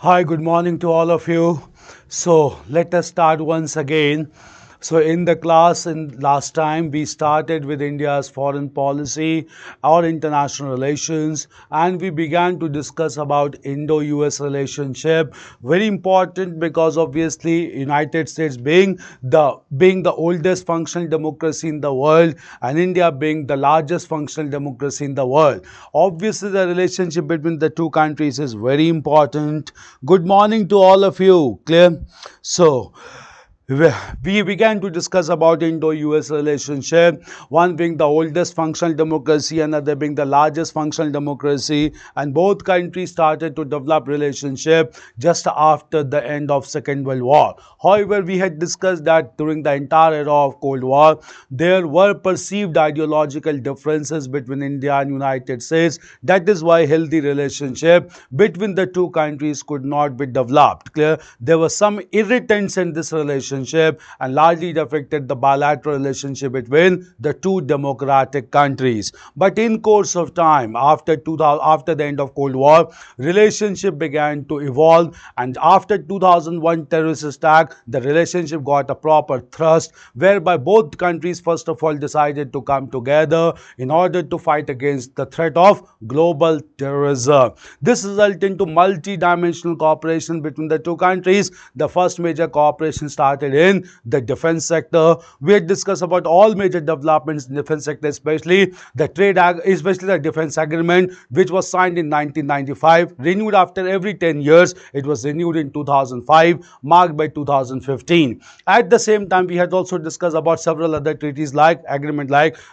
Hi, good morning to all of you. So let us start once again. So in the class in last time we started with India's foreign policy or international relations, and we began to discuss about Indo-US relationship. Very important because obviously United States being the oldest functional democracy in the world and India being the largest functional democracy in the world. Obviously the relationship between the two countries is very important. Good morning to all of you. Clear? So we began to discuss about Indo-US relationship, one being the oldest functional democracy, another being the largest functional democracy, and both countries started to develop relationship just after the end of Second World War. However, we had discussed that during the entire era of Cold War, there were perceived ideological differences between India and United States. That is why healthy relationship between the two countries could not be developed. Clear? There were some irritants in this relationship and largely it affected the bilateral relationship between the two democratic countries. But in course of time, after the end of Cold War, relationship began to evolve, and after 2001 terrorist attack, the relationship got a proper thrust whereby both countries first of all decided to come together in order to fight against the threat of global terrorism. This resulted into multi-dimensional cooperation between the two countries. The first major cooperation started in the defense sector. We had discussed about all major developments in the defense sector, especially especially the defense agreement, which was signed in 1995, renewed after every 10 years. It was renewed in 2005, marked by 2015. At the same time, we had also discussed about several other treaties like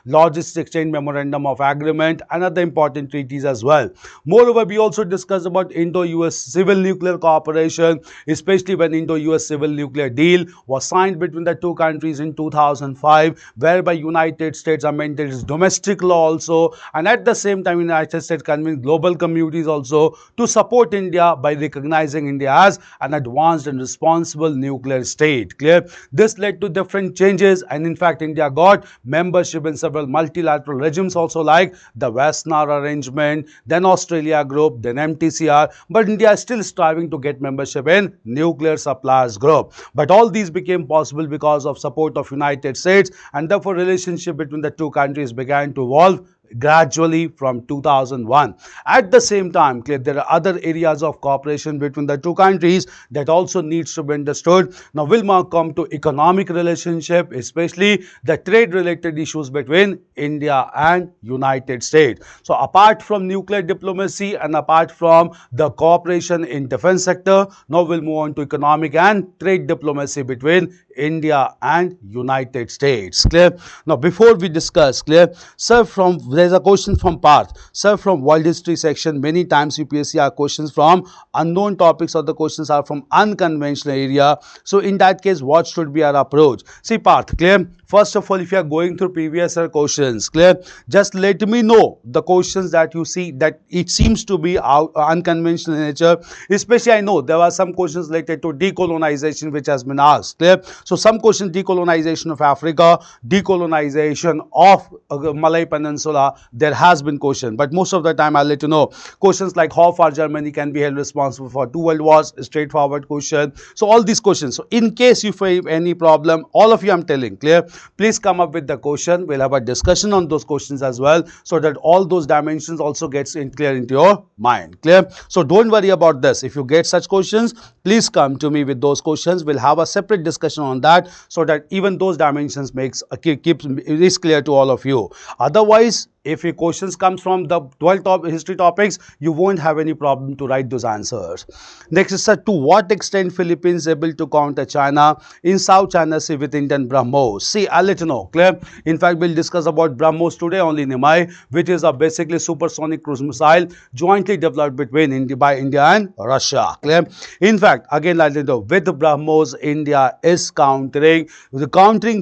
Logistics Exchange Memorandum of Agreement and other important treaties as well. Moreover, we also discussed about Indo-US civil nuclear cooperation, especially when Indo-US civil nuclear deal was signed between the two countries in 2005, whereby United States amended its domestic law also, and at the same time United States convinced global communities also to support India by recognizing India as an advanced and responsible nuclear state. Clear? This led to different changes, and in fact India got membership in several multilateral regimes also, like the Wassenaar arrangement, then Australia group, then MTCR, but India is still striving to get membership in nuclear suppliers group. But all these became possible because of support of United States, and therefore relationship between the two countries began to evolve gradually from 2001. At the same time, there are other areas of cooperation between the two countries that also needs to be understood. Now we'll now come to economic relationship, especially the trade related issues between India and United States. So apart from nuclear diplomacy and apart from the cooperation in defense sector, now we'll move on to economic and trade diplomacy between India and United States. Clear? Now before we discuss, sir, there's a question from Parth. Sir, from world history section, many times UPSC are questions from unknown topics or the questions are from unconventional area. So in that case, what should be our approach? See Parth, clear? First of all, if you are going through previous year questions, clear, just let me know the questions that you see that it seems to be unconventional in nature. Especially I know there are some questions related to decolonization which has been asked. Clear? So some questions, decolonization of Africa, decolonization of Malay Peninsula, there has been question, but most of the time I'll let you know questions like how far Germany can be held responsible for two world wars, straightforward question. So all these questions. So in case you face any problem, all of you I'm telling, clear, please come up with the question. We'll have a discussion on those questions as well, so that all those dimensions also gets clear into your mind. Clear? So don't worry about this. If you get such questions, please come to me with those questions. We'll have a separate discussion on that, so that even those dimensions is clear to all of you. Otherwise, if your questions comes from the 12 history topics, you won't have any problem to write those answers. Next is, sir, to what extent Philippines able to counter China in South China Sea with Indian BrahMos? See, I'll let you know. Clear? In fact, we'll discuss about BrahMos today only, Nimai, which is a basically supersonic cruise missile jointly developed by India and Russia. Clear? In fact, again, I'll let you know, with BrahMos, India is countering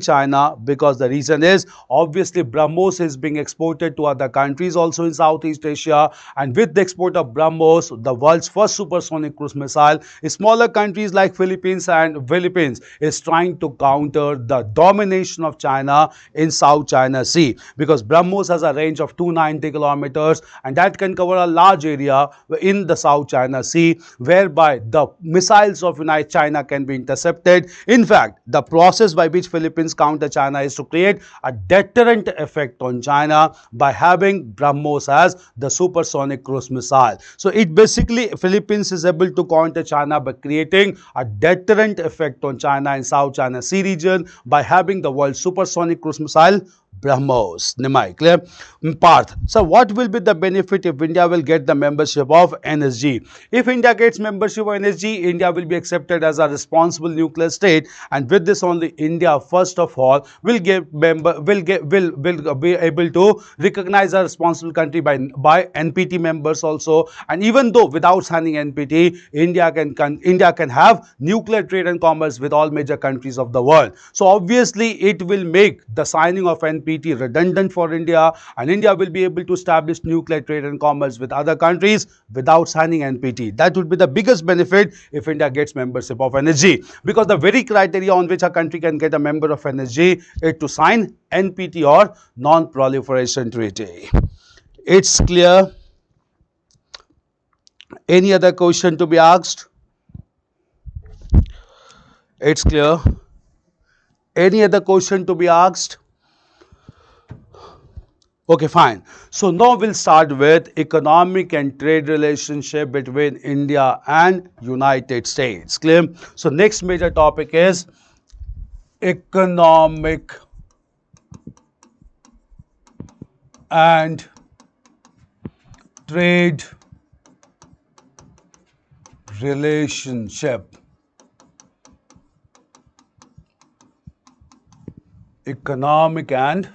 China, because the reason is obviously BrahMos is being exported exported to other countries also in Southeast Asia. And with the export of BrahMos, the world's first supersonic cruise missile, smaller countries like Philippines is trying to counter the domination of China in South China Sea, because BrahMos has a range of 290 kilometers and that can cover a large area in the South China Sea, whereby the missiles of United China can be intercepted. In fact, the process by which Philippines counter China is to create a deterrent effect on China by having BrahMos as the supersonic cruise missile. So it basically, Philippines is able to counter China by creating a deterrent effect on China in South China Sea region by having the world's supersonic cruise missile BrahMos. Nimai, clear? Parth, so what will be the benefit if India will get the membership of NSG? If India gets membership of NSG, India will be accepted as a responsible nuclear state, and with this only India first of all will be able to recognize a responsible country by NPT members also. And even though without signing NPT, India can have nuclear trade and commerce with all major countries of the world. So obviously it will make the signing of NPT redundant for India, and India will be able to establish nuclear trade and commerce with other countries without signing NPT. That would be the biggest benefit if India gets membership of NSG, because the very criteria on which a country can get a member of NSG is to sign NPT or Non-Proliferation Treaty. It's clear. Any other question to be asked? It's clear. Any other question to be asked? Okay, fine. So now we'll start with economic and trade relationship between India and United States. Clear? So next major topic is economic and trade relationship. Economic and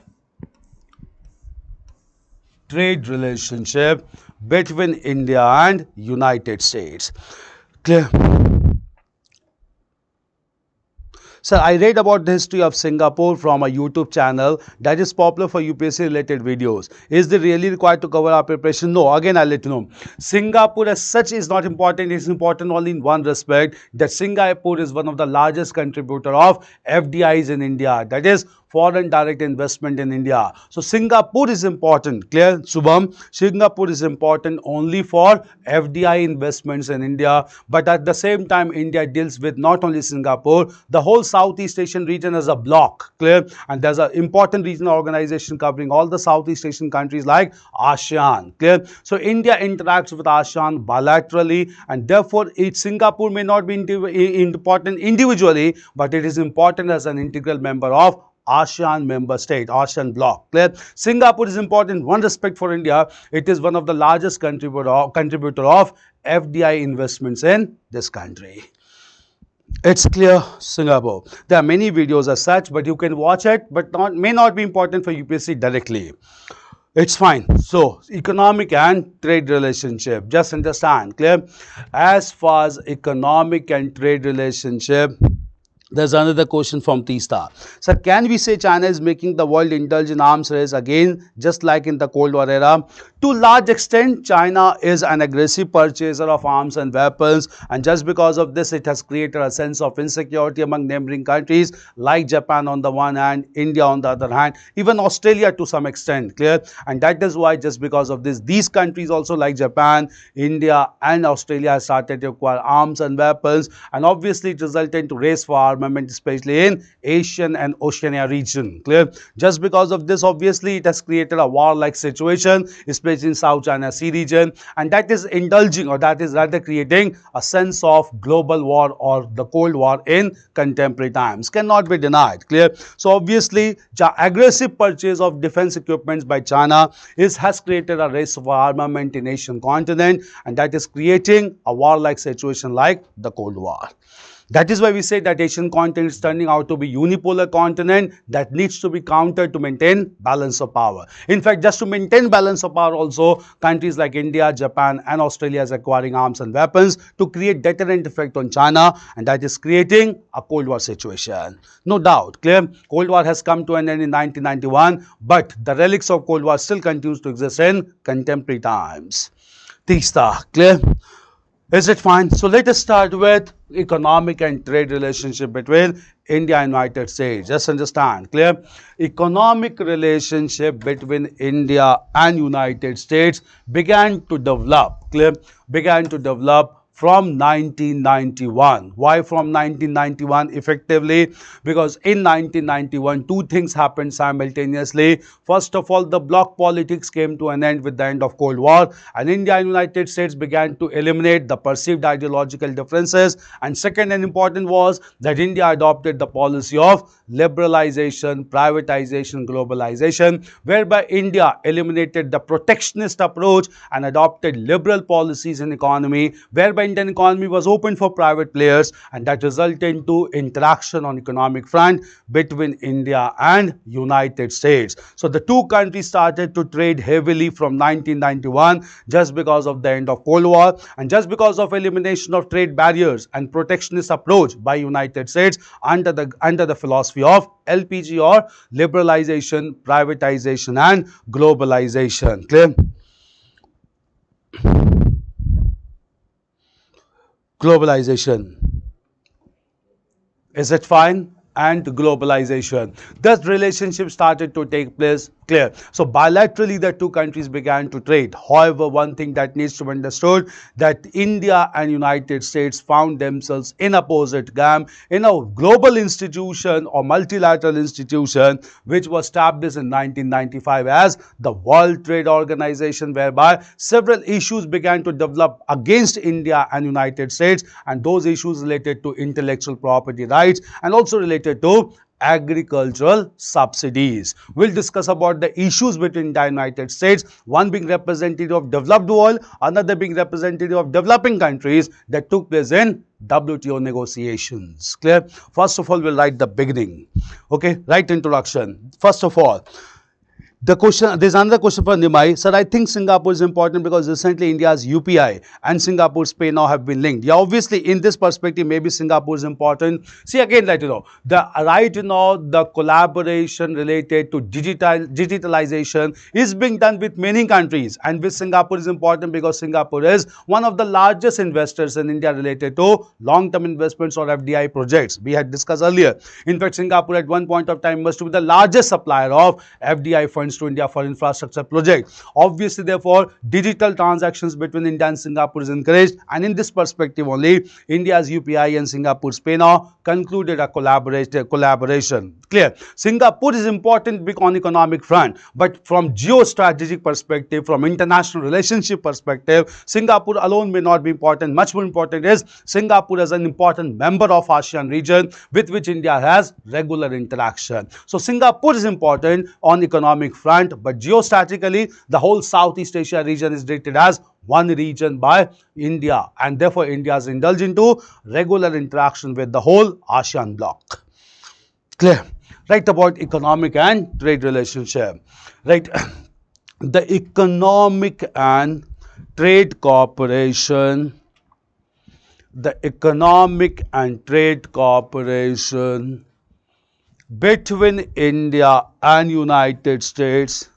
trade relationship between India and United States. Clear? Sir, I read about the history of Singapore from a YouTube channel that is popular for UPSC related videos. Is it really required to cover our preparation? No, again I'll let you know. Singapore as such is not important. It's important only in one respect, that Singapore is one of the largest contributor of FDIs in India. That is foreign direct investment in India. So Singapore is important. Clear, Shubham? Singapore is important only for FDI investments in India. But at the same time, India deals with not only Singapore, the whole Southeast Asian region as a block. Clear? And there's an important regional organization covering all the Southeast Asian countries like ASEAN. Clear? So India interacts with ASEAN bilaterally, and therefore Singapore may not be important individually, but it is important as an integral member of ASEAN member state, ASEAN bloc. Clear? Singapore is important in one respect for India. It is one of the largest contributor of FDI investments in this country. It's clear, Singapore. There are many videos as such, but you can watch it, but may not be important for UPSC directly. It's fine. So, economic and trade relationship. Just understand. Clear? As far as economic and trade relationship, there's another question from T-Star. Sir, can we say China is making the world indulge in arms race again, just like in the Cold War era? To large extent, China is an aggressive purchaser of arms and weapons, and just because of this, it has created a sense of insecurity among neighboring countries like Japan on the one hand, India on the other hand, even Australia to some extent. Clear? And that is why, just because of this, these countries also like Japan, India and Australia have started to acquire arms and weapons, and obviously it resulted into race for armament, especially in Asian and Oceania region. Clear? Just because of this, obviously it has created a war-like situation, especially in South China Sea region, and that is indulging, or that is rather creating a sense of global war or the Cold War in contemporary times. Cannot be denied. Clear? So obviously aggressive purchase of defense equipments by China has created a race for armament in Asian continent, and that is creating a war-like situation like the Cold War. That is why we say that Asian continent is turning out to be unipolar continent that needs to be countered to maintain balance of power. In fact, just to maintain balance of power also, countries like India, Japan and Australia is acquiring arms and weapons to create deterrent effect on China, and that is creating a Cold War situation. No doubt, clear? Cold War has come to an end in 1991, but the relics of Cold War still continues to exist in contemporary times. Tista, clear? Is it fine? So let us start with economic and trade relationship between India and United States. Just understand, clear? Economic relationship between India and United States began to develop, clear? Began to develop from 1991. Why from 1991? Effectively, because in 1991, two things happened simultaneously. First of all, the bloc politics came to an end with the end of Cold War, and India and United States began to eliminate the perceived ideological differences. And second and important was that India adopted the policy of liberalization, privatization, globalization, whereby India eliminated the protectionist approach and adopted liberal policies in economy, whereby Indian economy was open for private players, and that resulted into interaction on economic front between India and United States. So the two countries started to trade heavily from 1991 just because of the end of Cold War and just because of elimination of trade barriers and protectionist approach by United States under the philosophy of LPG, or liberalization, privatization and globalization. Clear? Globalization. Is it fine? And globalization. That relationship started to take place, clear. So bilaterally the two countries began to trade. However, one thing that needs to be understood, that India and United States found themselves in opposite camp in a global institution or multilateral institution which was established in 1995 as the World Trade Organization, whereby several issues began to develop against India and United States, and those issues related to intellectual property rights and also related to agricultural subsidies. We'll discuss about the issues between the United States, one being representative of developed world, another being representative of developing countries, that took place in WTO negotiations. Clear? First of all, we'll write the beginning. Okay, write introduction. First of all, the question, there's another question for Nimai. Sir, I think Singapore is important because recently India's UPI and Singapore's pay now have been linked. Yeah, obviously in this perspective, maybe Singapore is important. See, again, let you know, right now, the collaboration related to digitalization is being done with many countries, and with Singapore is important because Singapore is one of the largest investors in India related to long-term investments or FDI projects. We had discussed earlier. In fact, Singapore at one point of time must be the largest supplier of FDI funds to India for infrastructure projects. Obviously, therefore, digital transactions between India and Singapore is encouraged, and in this perspective only, India's UPI and Singapore's pay now concluded a collaboration. Clear? Singapore is important on economic front, but from geostrategic perspective, from international relationship perspective, Singapore alone may not be important. Much more important is Singapore as an important member of ASEAN region with which India has regular interaction. So Singapore is important on economic front, but geostrategically, the whole Southeast Asia region is treated as one region by India, and therefore India is indulged into regular interaction with the whole ASEAN bloc. Clear? Right, about economic and trade relationship. Right, the economic and trade cooperation, the economic and trade cooperation between India and United States,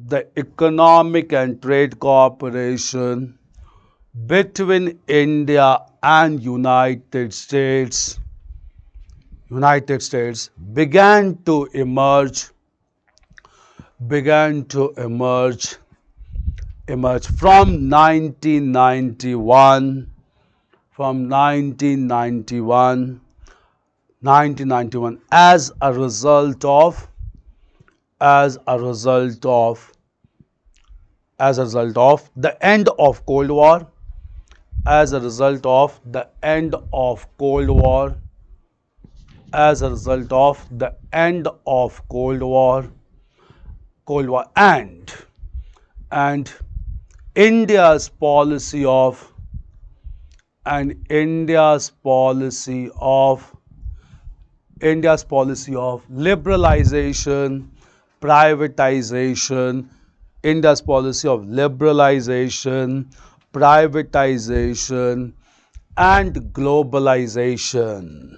the economic and trade cooperation between India and United States began to emerge from 1991 as a result of the end of Cold War, as a result of the end of Cold War, and India's policy of and India's policy of liberalization, privatization, India's policy of liberalization, privatization, and globalization.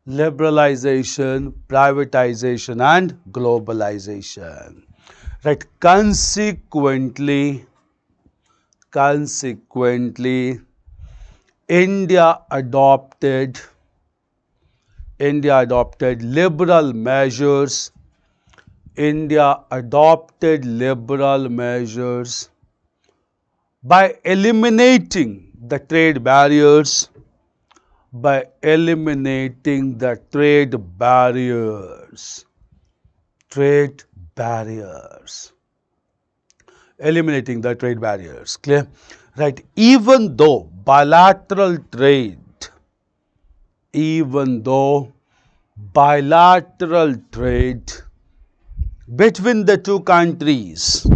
Liberalization, privatization, and globalization. Right. Consequently, India adopted liberal measures. India adopted liberal measures by eliminating the trade barriers. Eliminating the trade barriers. Clear? Right. Even though bilateral trade between the two countries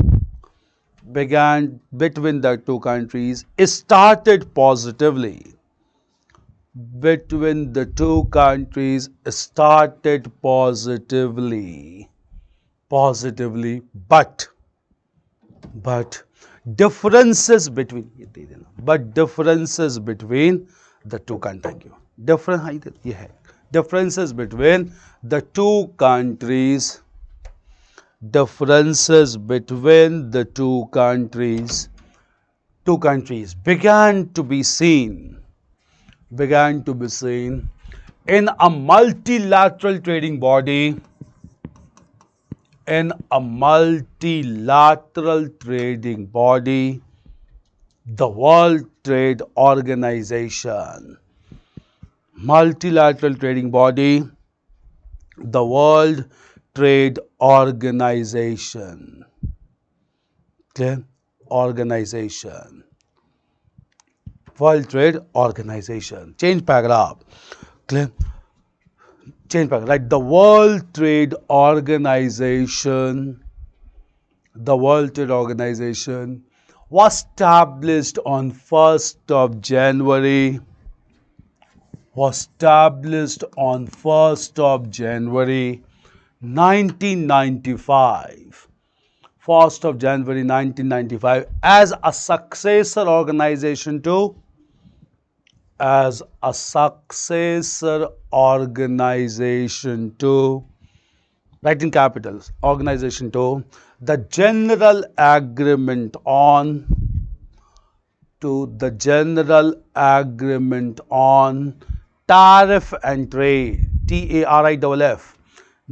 started positively. But differences between the two countries. Differences between the two countries. Began to be seen in a multilateral trading body. The World Trade Organization. Multilateral trading body, the World Trade Organization. Clear? Organization. World Trade Organization. Change paragraph. Clear? Change paragraph. Right. The World Trade Organization was established on 1st of January. 1995. 1st of January 1995 as a successor organization to write in capitals, organization to the General Agreement on Tariff and Trade, TARIFF,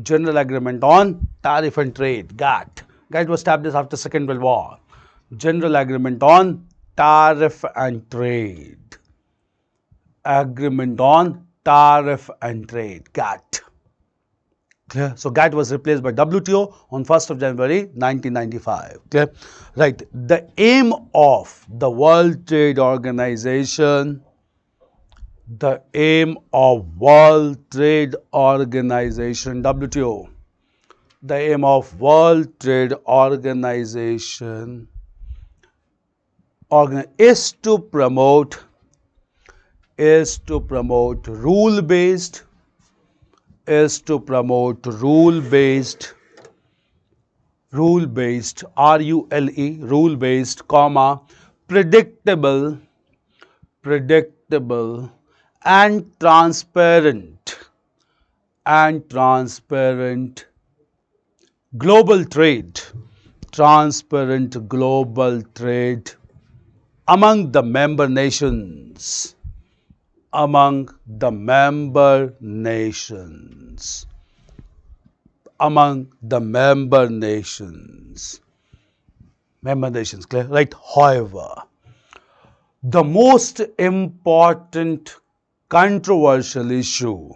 General Agreement on Tariff and Trade, GATT. GATT was established after Second World War. General Agreement on Tariff and Trade. GATT. Clear? So GATT was replaced by WTO on 1st of January 1995. Clear? Right. The aim of the World Trade Organization, WTO, the aim of World Trade Organization is to promote rule-based, rule-based, predictable and transparent global trade, among the member nations. Clear? Right. However, the most important controversial issue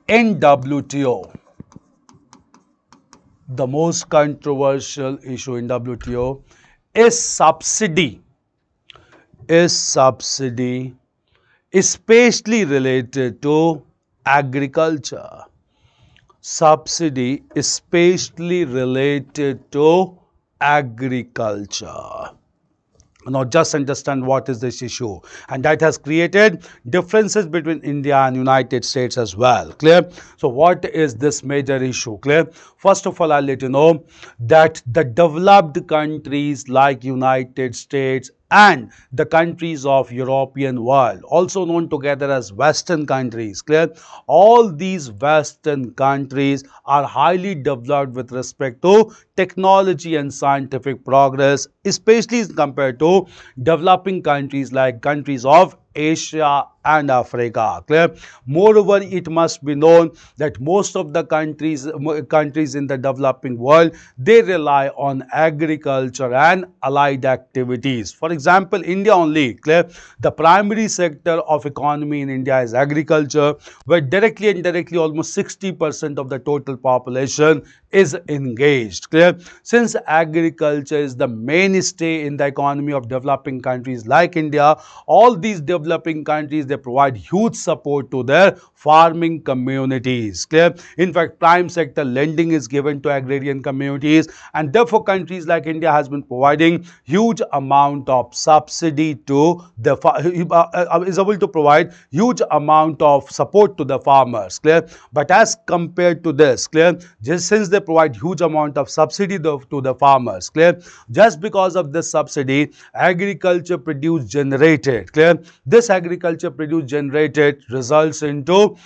in WTO, is subsidy, especially related to agriculture. subsidy especially related to agriculture. Now just understand what is this issue, and that has created differences between India and United States as well. Clear? So what is this major issue? Clear? First of all, I'll let you know that the developed countries like United States and the countries of European world, also known together as Western countries, clear? All these Western countries are highly developed with respect to technology and scientific progress, especially compared to developing countries like countries of Asia and Africa. Clear? Moreover, it must be known that most of the countries in the developing world, they rely on agriculture and allied activities. For example, India only. Clear? The primary sector of economy in India is agriculture, where directly and indirectly almost 60% of the total population is engaged. Clear? Since agriculture is the mainstay in the economy of developing countries like India, all these developing countries, they provide huge support to their farming communities. Clear? In fact, prime sector lending is given to agrarian communities, and therefore countries like India has been providing huge amount of subsidy to the is able to provide huge amount of support to the farmers. Clear? But as compared to this, clear, just since they provide huge amount of subsidy to the farmers, clear, just because of this subsidy, agriculture produce generated, clear, this agriculture produce generated results into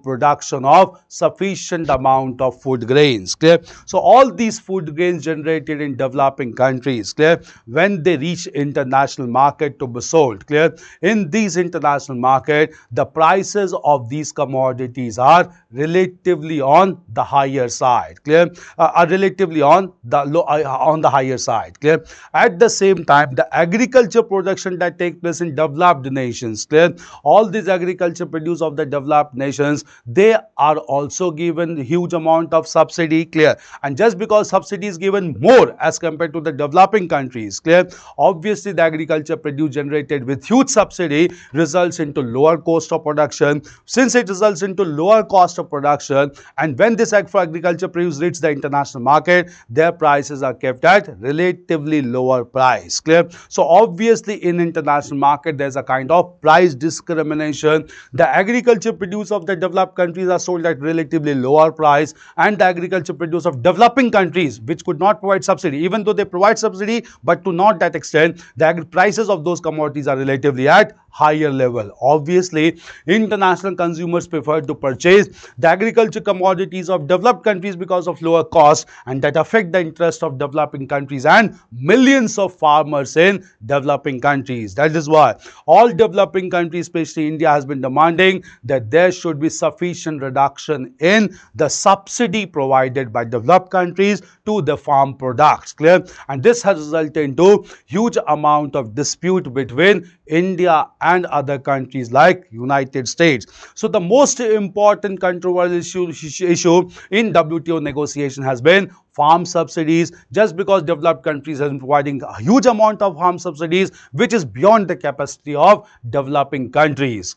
production of sufficient amount of food grains. Clear? So all these food grains generated in developing countries, clear, when they reach international market to be sold, clear, in these international market, the prices of these commodities are relatively on the higher side. Clear? Are relatively on the higher side. Clear? At the same time, the agriculture production that takes place in developed nations, clear, all these agriculture produce of the developed nations, they are also given huge amount of subsidy. Clear? And just because subsidy is given more as compared to the developing countries, clear, obviously the agriculture produce generated with huge subsidy results into lower cost of production. Since it results into lower cost of production, and when this agriculture produce reaches the international market, their prices are kept at relatively lower price. Clear? So obviously in international market, there's a kind of price discrimination. The agriculture produce of the developed countries are sold at relatively lower price, and the agriculture produce of developing countries, which could not provide subsidy, even though they provide subsidy, but to not that extent, the prices of those commodities are relatively at higher level. Obviously, international consumers prefer to purchase the agriculture commodities of developed countries because of lower cost, and that affect the interest of developing countries and millions of farmers in developing countries. That is why all developing countries, especially India, has been demanding that there should be sufficient reduction in the subsidy provided by developed countries to the farm products. Clear? And this has resulted into huge amount of dispute between India and other countries like United States. So the most important controversial issue in WTO negotiation has been farm subsidies, just because developed countries have been providing a huge amount of farm subsidies which is beyond the capacity of developing countries.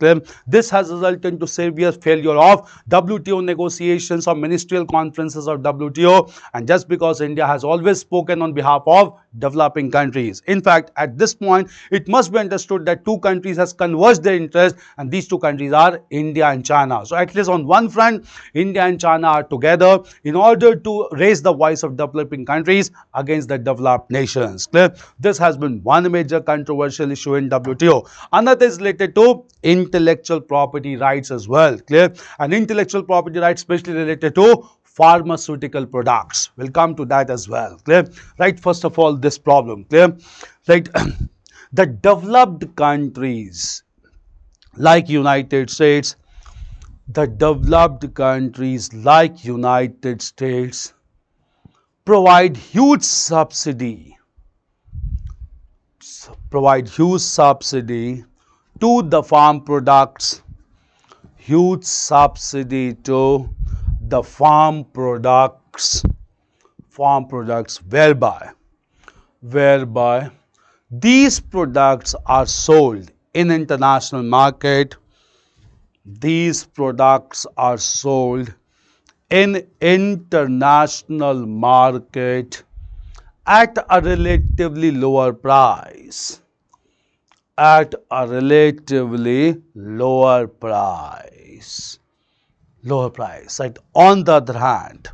This has resulted into severe failure of WTO negotiations or ministerial conferences of WTO, and just because India has always spoken on behalf of developing countries. In fact, at this point, it must be understood that two countries has converged their interest, and these two countries are India and China. So at least on one front, India and China are together in order to raise the voice of developing countries against the developed nations. Clear? This has been one major controversial issue in WTO. Another is related to intellectual property rights as well. Clear? And intellectual property rights especially related to pharmaceutical products. We'll come to that as well. Clear? Right? First of all, this problem. Clear? Right? The developed countries like United States, provide huge subsidy to the farm products, whereby these products are sold in international market These products are sold in international market at a relatively lower price. At a relatively lower price. Lower price, right? On the other hand,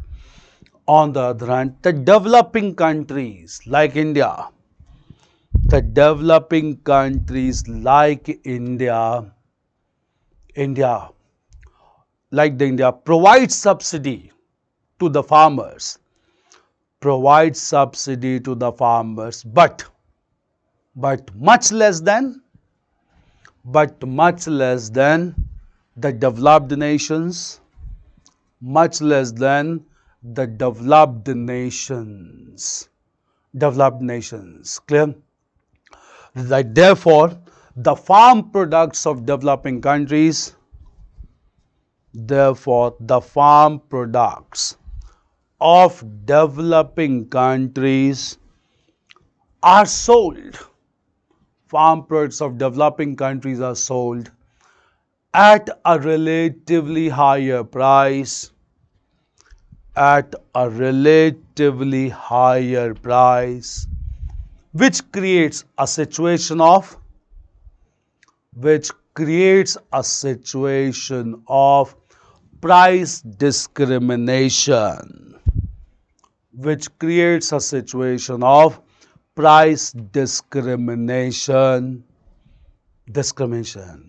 the developing countries like India, the developing countries like India, like the India, provides subsidy to the farmers, but much less than the developed nations, much less than the developed nations. Clear? Right. Therefore, the farm products of developing countries, therefore, the farm products of developing countries are sold. Farm products of developing countries are sold at a relatively higher price, at a relatively higher price, which creates a situation of price discrimination, which creates a situation of price discrimination.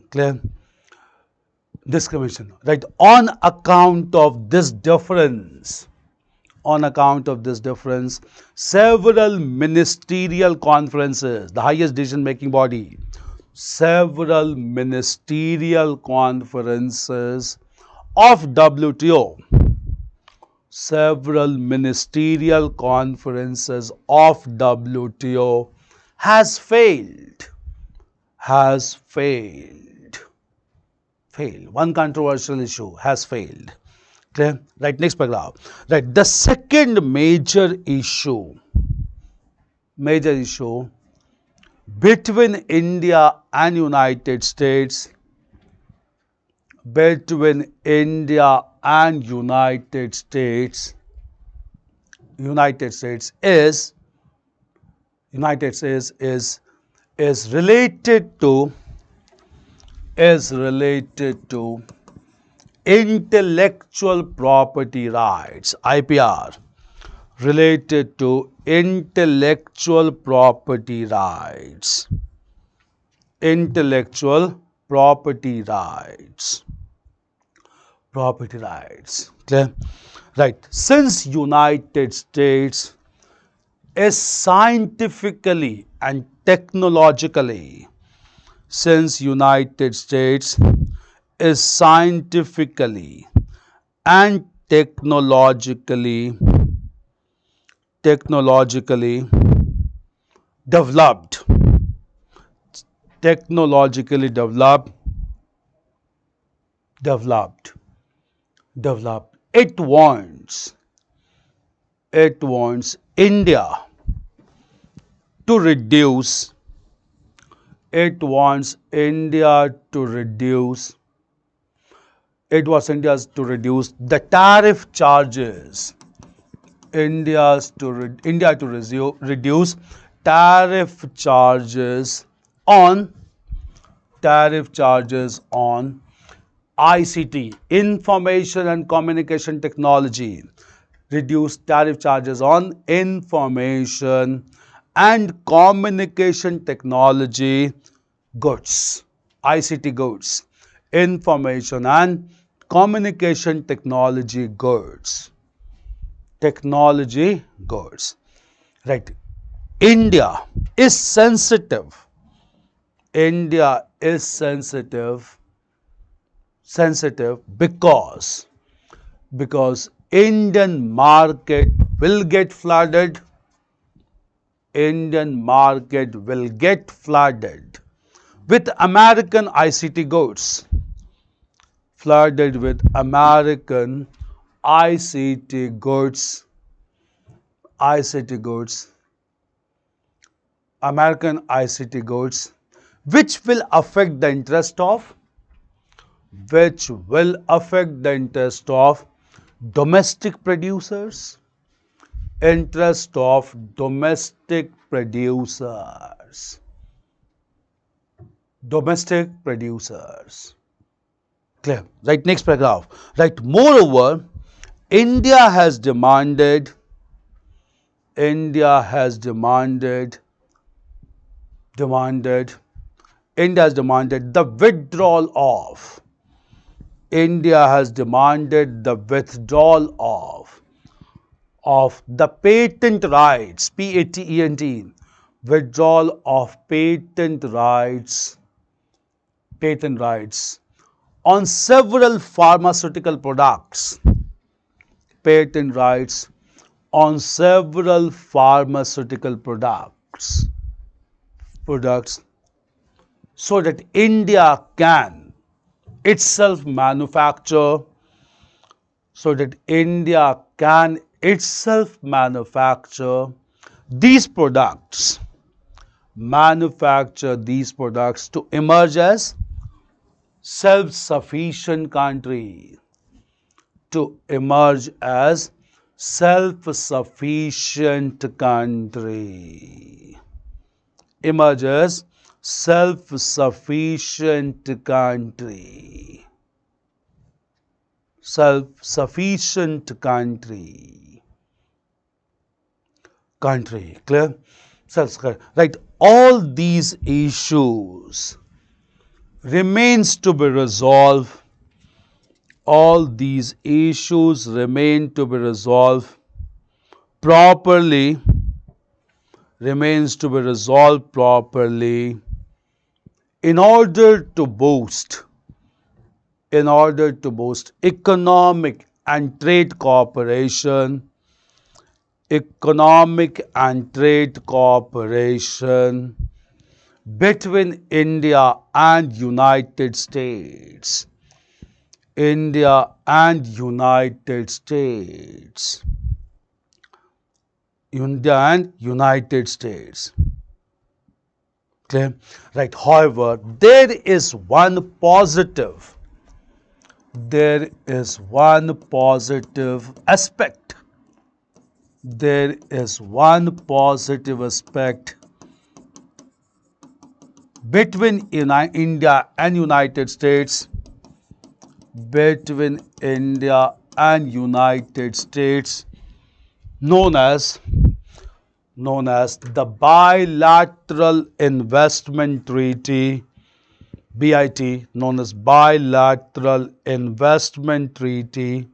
Clear? Discrimination, right? On account of this difference, several ministerial conferences, the highest decision making body, several ministerial conferences of WTO, has failed. One controversial issue has failed. Clear? Right, next paragraph. Right, the second major issue between India and United States, is related to intellectual property rights, IPR, related to intellectual property rights. Clear? Right. Since United States is scientifically and technologically, technologically developed, it wants India to reduce the tariff charges. India to reduce tariff charges on ICT, information and communication technology. Reduce tariff charges on information and communication technology goods, ICT goods, information and communication technology goods. Right. India is sensitive because Indian market will get flooded. With American ICT goods. American ICT goods, which will affect the interest of which will affect the interest of domestic producers. Interest of domestic producers. Domestic producers. Clear. Right, next paragraph. Right, moreover, India has demanded, India has demanded, India has demanded the withdrawal of, India has demanded the withdrawal of the patent rights, patent, withdrawal of patent rights on several pharmaceutical products, patent rights on several pharmaceutical products, so that India can itself manufacture, so that India can itself manufacture these products, to emerge as self-sufficient country, to emerge as self-sufficient country, emerges self-sufficient country, self-sufficient country, clear? Right, all these issues remains to be resolved, all these issues remain to be resolved properly, remains to be resolved properly in order to boost economic and trade cooperation, between India and United States, India and United States, India and United States. Clear? Right. However, there is one positive aspect. There is one positive aspect between India and United States, between India and United States, known as the Bilateral Investment Treaty, BIT, known as Bilateral Investment Treaty,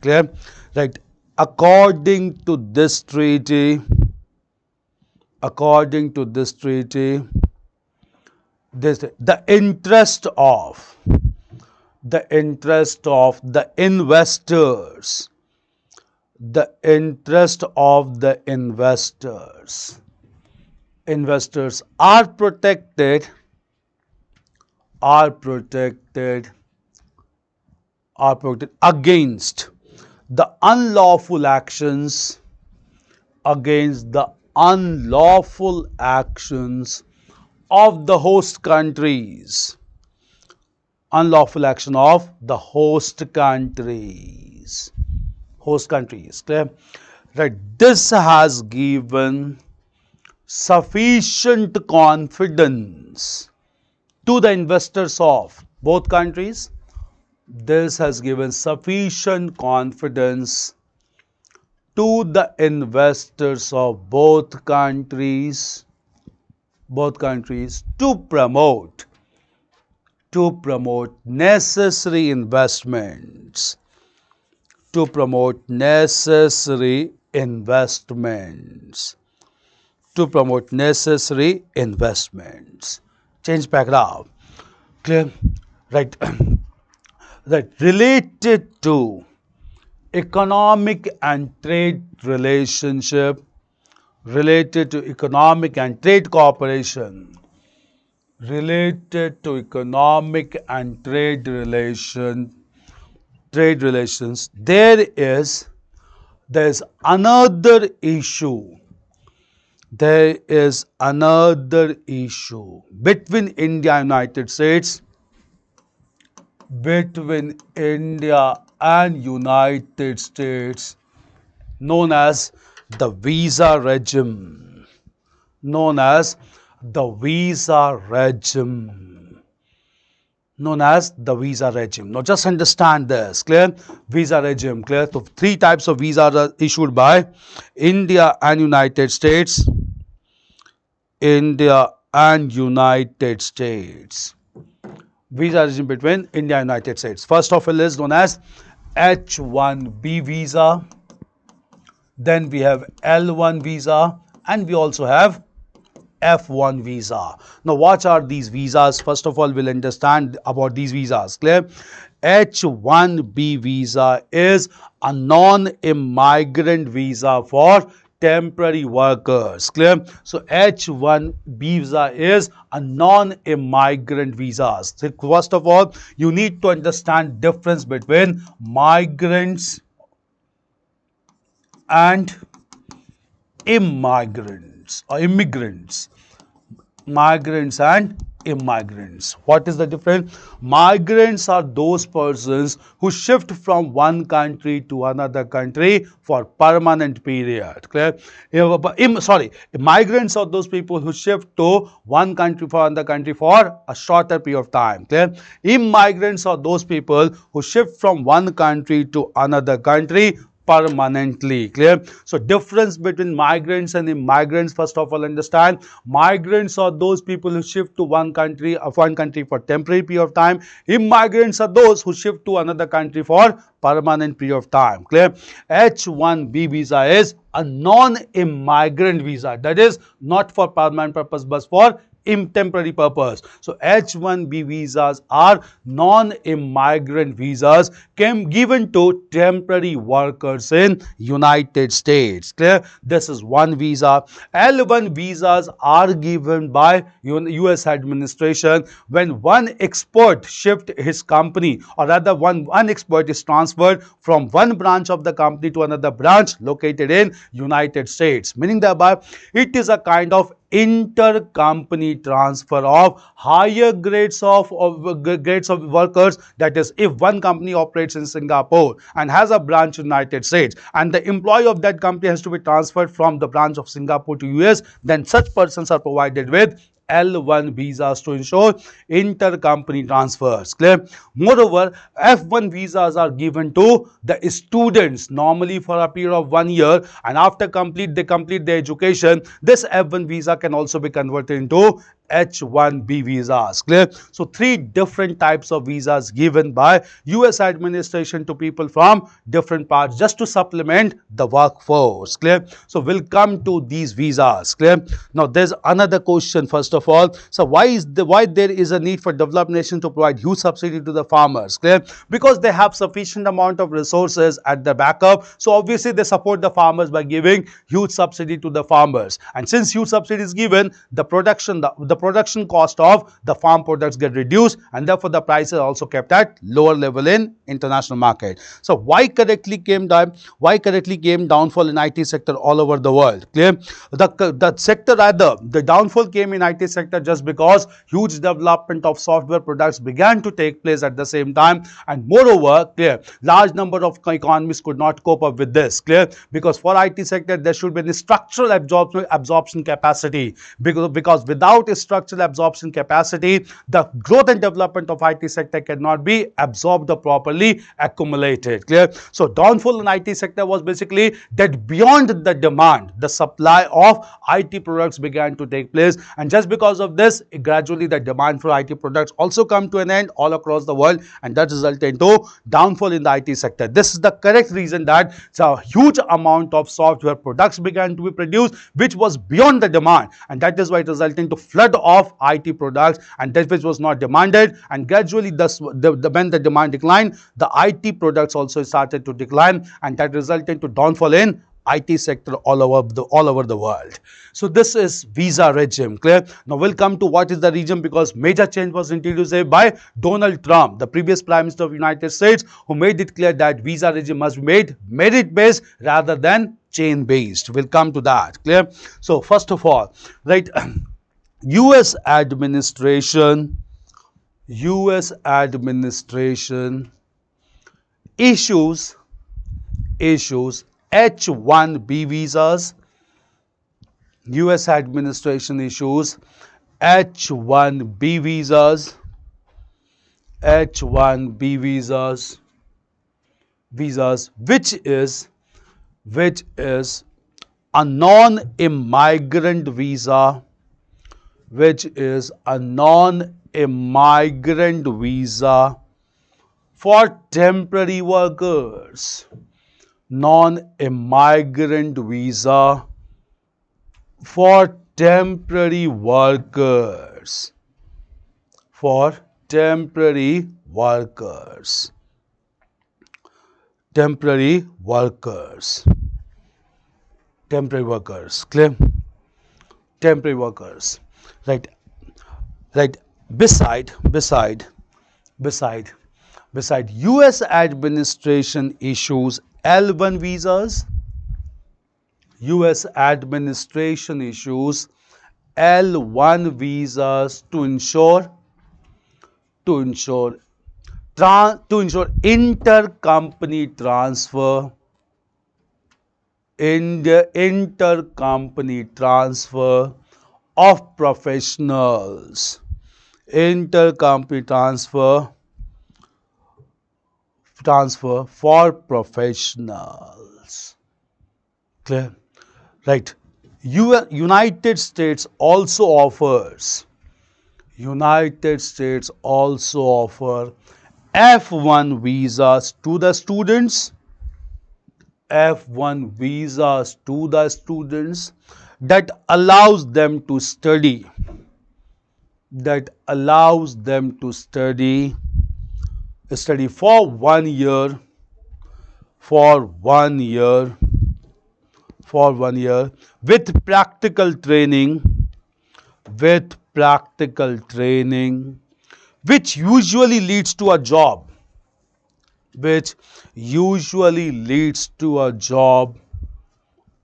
clear? Right. According to this treaty, the interest of the investors, are protected against the unlawful actions, of the host countries, clear? Right. This has given sufficient confidence to the investors of both countries. This has given sufficient confidence to the investors of both countries to promote necessary investments, Change paragraph. Clear? Right. That related to economic and trade relationship, related to economic and trade cooperation, related to economic and trade relations, there is another issue there is another issue between India and United States, between India and United States, known as the visa regime, known as the visa regime, known as the visa regime. Now just understand this, clear? Visa regime, clear? So three types of visas are issued by India and United States, India and United States. Visa regime between India and United States. First of all is known as H-1B visa. Then we have L-1 visa, and we also have F-1 visa. Now what are these visas? First of all, we'll understand about these visas. Clear? H-1B visa is a non-immigrant visa for temporary workers. Clear? So H-1B visa is a non-immigrant visa. So first of all, you need to understand difference between migrants and immigrants or immigrants. Migrants and immigrants. What is the difference? Migrants are those persons who shift from one country to another country for permanent period. Clear? Migrants are those people who shift to one country for another country for a shorter period of time. Clear? Immigrants are those people who shift from one country to another country permanently. Clear? So difference between migrants and immigrants, first of all understand, migrants are those people who shift to one country for temporary period of time. Immigrants are those who shift to another country for permanent period of time. Clear? H-1B visa is a non-immigrant visa, that is not for permanent purpose but for temporary purpose. So H-1B visas are non-immigrant visas given to temporary workers in United States. Clear? This is one visa. L-1 visas are given by US administration when one expert shift his company, or rather one expert is transferred from one branch of the company to another branch located in United States. Meaning thereby it is a kind of intercompany transfer of higher grades of workers. That is, if one company operates in Singapore and has a branch in United States, and the employee of that company has to be transferred from the branch of Singapore to US, then such persons are provided with L-1 visas to ensure intercompany transfers. Clear? Moreover, F-1 visas are given to the students normally for a period of 1 year, and after they complete their education, this F-1 visa can also be converted into H-1B visas. Clear? So three different types of visas given by US administration to people from different parts just to supplement the workforce. Clear? So we'll come to these visas. Clear? Now there's another question first of all. So why there is a need for developed nations to provide huge subsidy to the farmers? Clear? Because they have sufficient amount of resources at the backup. So obviously they support the farmers by giving huge subsidy to the farmers. And since huge subsidy is given, the production cost of the farm products get reduced, and therefore the price is also kept at lower level in international market. So why correctly came downfall in IT sector all over the world? Clear? The downfall came in IT sector just because huge development of software products began to take place at the same time, and moreover, clear, large number of economies could not cope up with this. Clear? Because for IT sector there should be a structural absorption capacity, because without a structural absorption capacity, the growth and development of IT sector cannot be absorbed or properly accumulated. Clear? So downfall in IT sector was basically that beyond the demand, the supply of IT products began to take place, and just because of this, gradually the demand for IT products also come to an end all across the world, and that resulted into downfall in the IT sector. This is the correct reason that a huge amount of software products began to be produced which was beyond the demand, and that is why it resulted into flood of IT products, and that which was not demanded, and gradually when the demand declined, the IT products also started to decline, and that resulted into downfall in IT sector all over the world. So this is visa regime. Clear? Now we'll come to what is the regime, because major change was introduced by Donald Trump, the previous Prime Minister of the United States, who made it clear that visa regime must be made merit-based rather than chain-based. We'll come to that. Clear? So first of all, right, US administration issues H-1B visas. US administration issues H-1B visas, which is a non-immigrant visa, for temporary workers. Non-immigrant visa for temporary workers. Temporary workers. Clear? Temporary workers. Right. Beside US administration issues L1 visas. US administration issues L1 visas to ensure intercompany transfer of professionals. Intercompany transfer for professionals. Clear? Right. United States also offers F1 visas to the students. F1 visas to the students that allows them to study. Study for 1 year. With practical training, which usually leads to a job.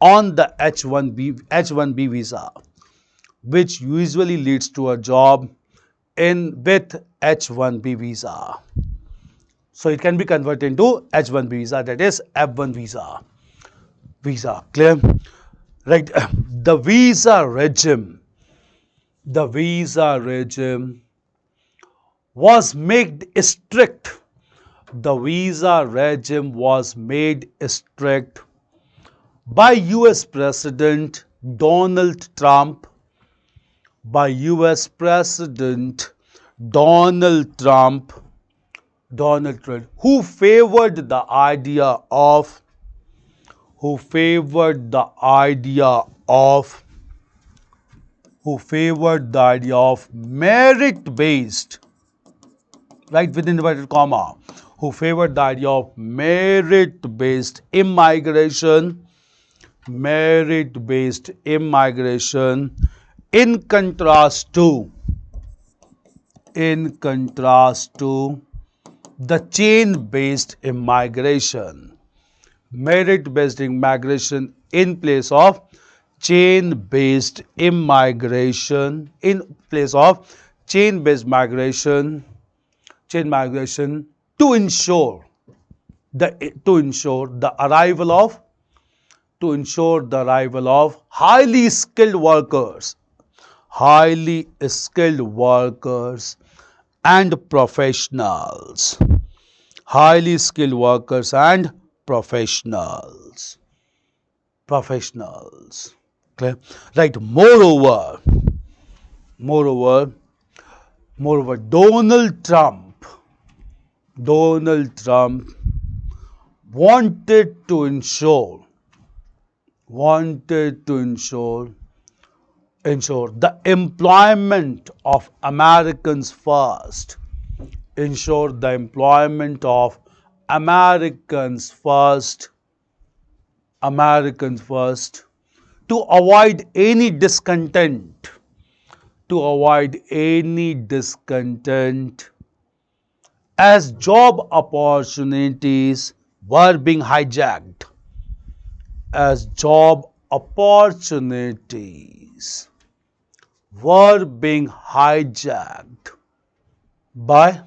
On the H-1B visa, which usually leads to a job with H-1B visa. So it can be converted into H-1B visa, that is F1 visa. Clear? Right. The visa regime was made strict. By US President Donald Trump. Who favored the idea of merit-based, right, within inverted comma, who favored the idea of merit-based immigration, in contrast to the chain-based immigration. Merit-based immigration in place of chain-based immigration, to ensure the arrival of highly skilled workers and professionals. Clear? Right. Moreover, Donald Trump wanted to ensure the employment of Americans first. Americans first, to avoid any discontent, to avoid any discontent, as job opportunities were being hijacked, as job opportunities were being by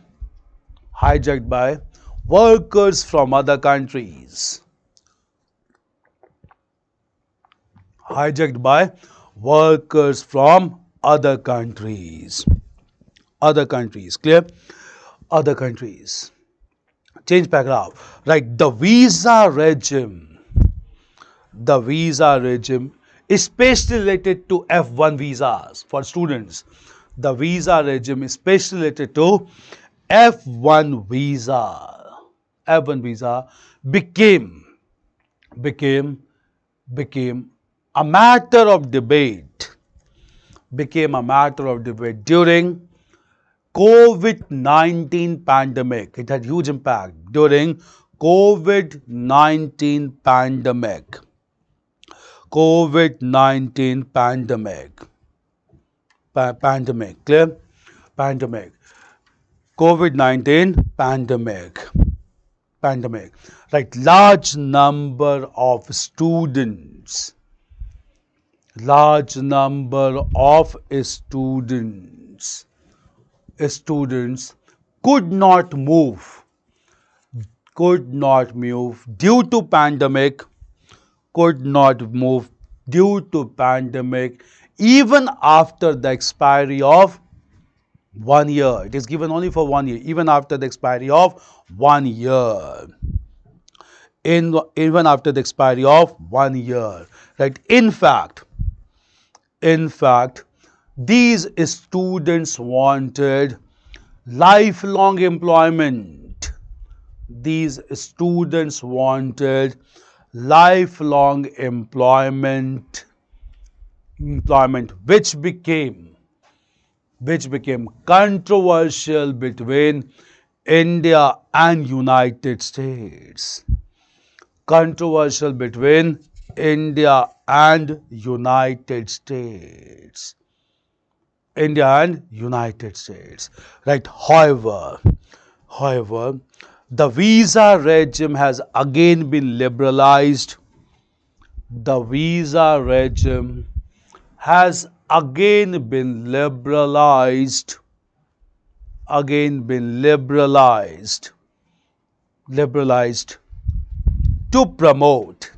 hijacked by workers from other countries, hijacked by workers from other countries, clear? Other countries. Change paragraph. Right, the visa regime, especially related to F1 visas for students. The visa regime especially related to F1 visa. F1 visa became became became a matter of debate, during COVID-19 pandemic. It had huge impact during COVID-19 pandemic. COVID-19 pandemic. Pandemic. Clear? Pandemic. COVID-19 pandemic. Pandemic. Right. Large number of students. Large number of students could not move due to pandemic, even after the expiry of 1 year. It is given only for 1 year, even after the expiry of 1 year. Even after the expiry of 1 year. Right. In fact, these students wanted lifelong employment. These students wanted lifelong employment, which became controversial between India and United States. Controversial between India and United States. India and United States. Right. However, the visa regime has again been liberalized. The visa regime has again been liberalized. To promote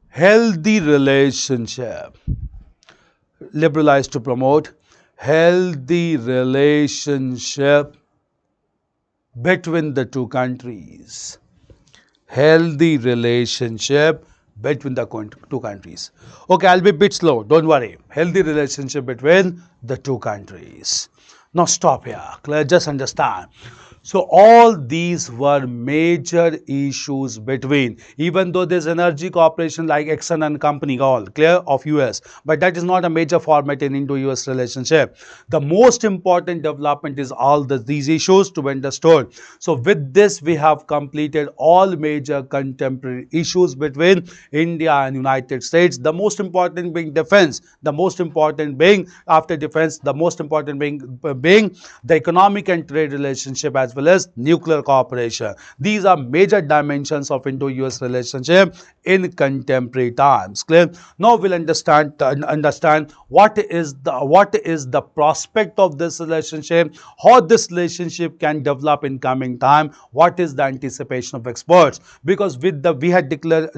healthy relationship. Liberalized to promote healthy relationship between the two countries. Healthy relationship between the two countries. Okay, I'll be a bit slow, don't worry. Healthy relationship between the two countries. Now stop here, clear? Just understand. So all these were major issues between, even though there's energy corporation like Exxon and company, all clear, of US, but that is not a major format in Indo-US relationship. The most important development is all these issues to be understood. So with this, we have completed all major contemporary issues between India and United States. The most important being defense, the most important being after defense, the most important being the economic and trade relationship as well as nuclear cooperation. These are major dimensions of Indo-US relationship in contemporary times. Clear? Now we'll understand what is the prospect of this relationship, how this relationship can develop in coming time, what is the anticipation of experts. Because we had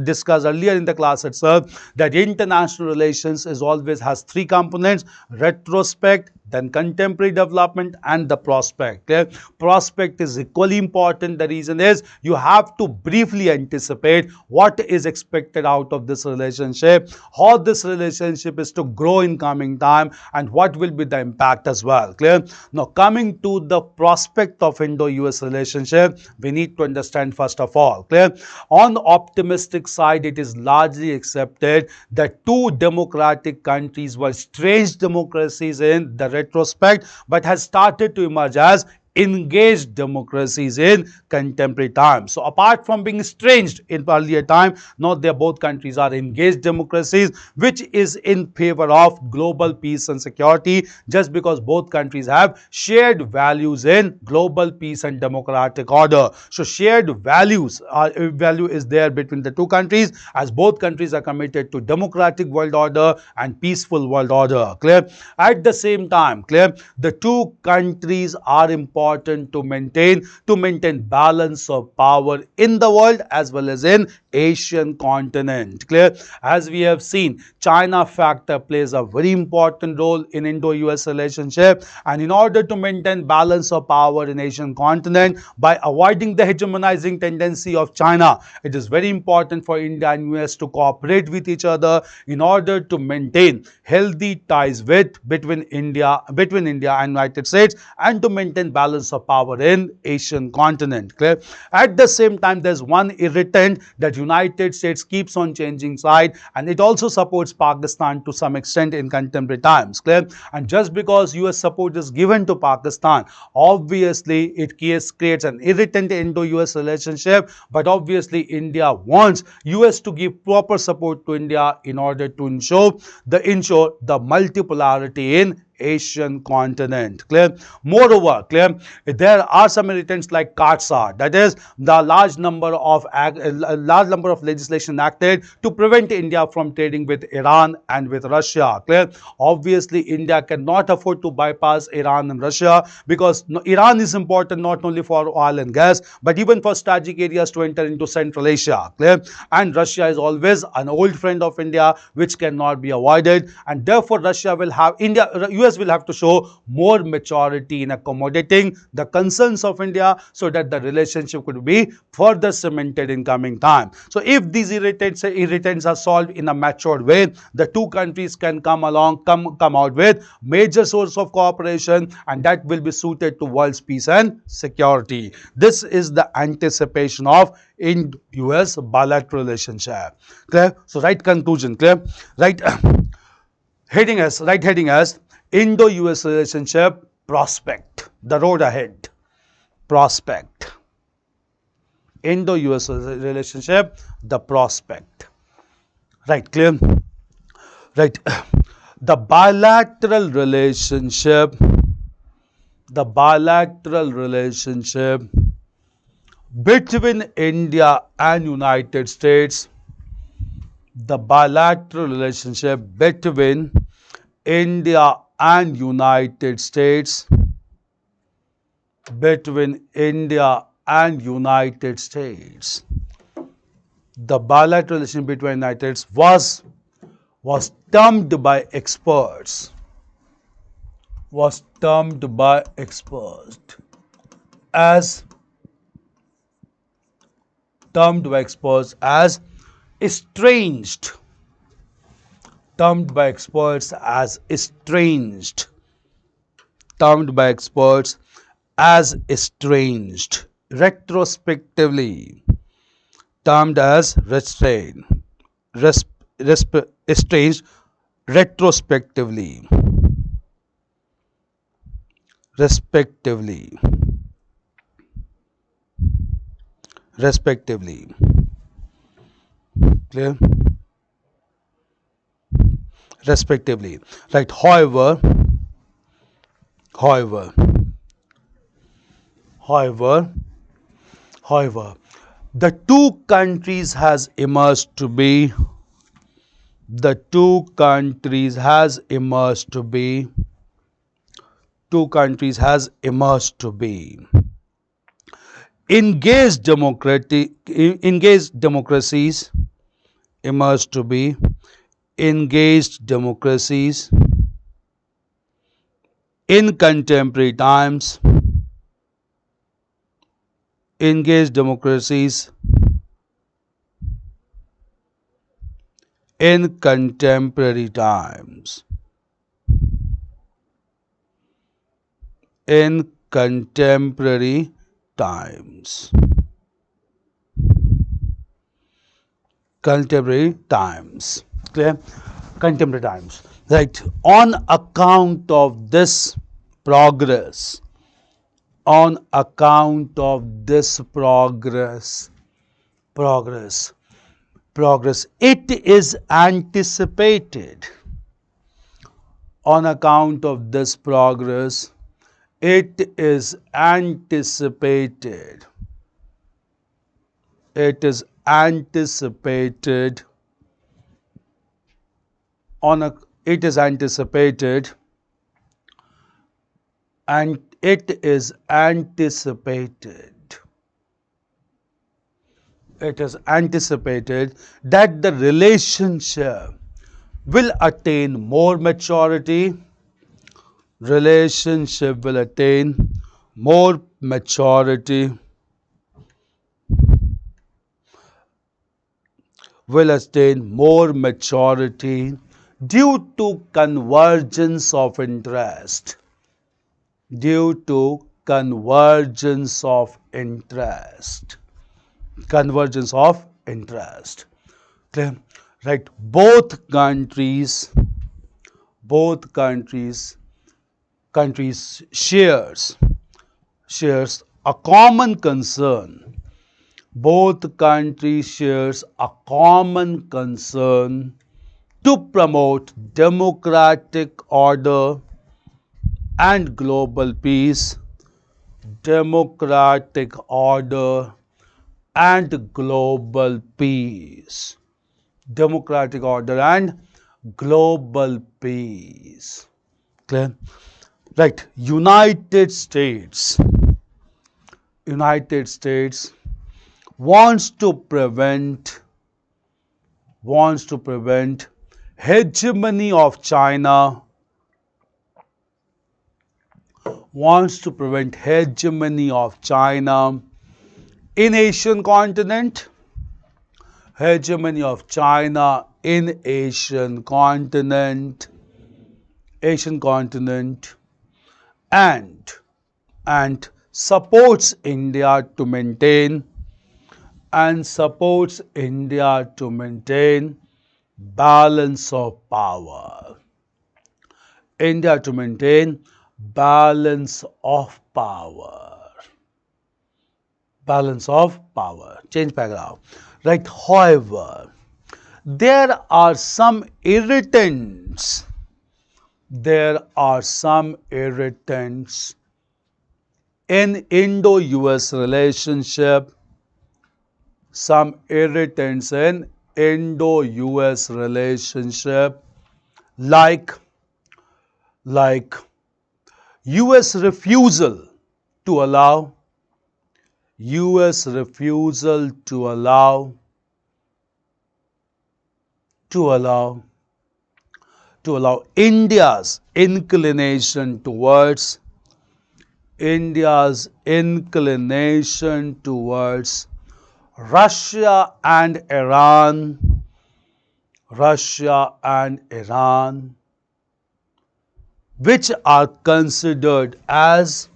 discussed earlier in the class itself that international relations always has three components: retrospect, then contemporary development, and the prospect. Clear? Prospect is equally important. The reason is you have to briefly anticipate what is expected out of this relationship, how this relationship is to grow in coming time, and what will be the impact as well. Clear? Now coming to the prospect of Indo-US relationship, we need to understand first of all, clear, on the optimistic side, it is largely accepted that two democratic countries were strange democracies in the retrospect, but has started to emerge as engaged democracies in contemporary times. So apart from being estranged in earlier time, now they both countries are engaged democracies, which is in favor of global peace and security, just because both countries have shared values in global peace and democratic order. So shared value is there between the two countries, as both countries are committed to democratic world order and peaceful world order. Clear? At the same time, clear, the two countries are important to maintain balance of power in the world as well as in Asian continent. Clear? As we have seen, China factor plays a very important role in Indo-US relationship, and in order to maintain balance of power in Asian continent by avoiding the hegemonizing tendency of China, it is very important for India and US to cooperate with each other in order to maintain healthy ties between India and United States, and to maintain balance of power in Asian continent. Clear? At the same time, there's one irritant that United States keeps on changing side, and it also supports Pakistan to some extent in contemporary times. Clear? And just because US support is given to Pakistan, obviously it creates an irritant Indo-US relationship, but obviously India wants US to give proper support to India in order to ensure the multipolarity in Asian continent. Clear? Moreover, clear, there are some irritants like CAATSA, that is the large number of legislation acted to prevent India from trading with Iran and with Russia. Clear? Obviously, India cannot afford to bypass Iran and Russia, because Iran is important not only for oil and gas, but even for strategic areas to enter into Central Asia. Clear? And Russia is always an old friend of India, which cannot be avoided, and therefore US will have to show more maturity in accommodating the concerns of India, so that the relationship could be further cemented in coming time. So if these irritants are solved in a matured way, the two countries can come out with major source of cooperation, and that will be suited to world's peace and security. This is the anticipation of Indo-US bilateral relationship. Clear? So right conclusion. Clear? Right heading as Indo-US relationship prospect, the road ahead. Prospect. Indo-US relationship, the prospect. Right, clear? Right. The bilateral relationship between India and United States, the bilateral relationship between India and United States, the bilateral relationship between United States was termed by experts as estranged. Termed by experts as estranged. Retrospectively, termed as estranged. Retrospectively. Clear? Respectively. Right. However, the two countries has emerged to be engaged democracies in contemporary times. Clear? Contemporary times. Right. On account of this progress, on account of this progress. It is anticipated. On account of this progress, it is anticipated. It is anticipated. It is anticipated, and it is anticipated. It is anticipated that the relationship will attain more maturity. Relationship will attain more maturity. Will attain more maturity due to convergence of interest. Due to convergence of interest. Convergence of interest. Clear? Right? Both countries shares a common concern. Both countries shares a common concern to promote democratic order and global peace. Democratic order and global peace. Democratic order and global peace. Clear? Right. United States wants to prevent hegemony of China. Wants to prevent hegemony of China in Asian continent. Hegemony of China in Asian continent. And supports India to maintain balance of power. India to maintain balance of power. Balance of power. Change paragraph. Right. However, there are some irritants. In Indo-US relationship. Some irritants in Indo-US relationship, like US refusal to allow India's inclination towards Russia and Iran, which are considered as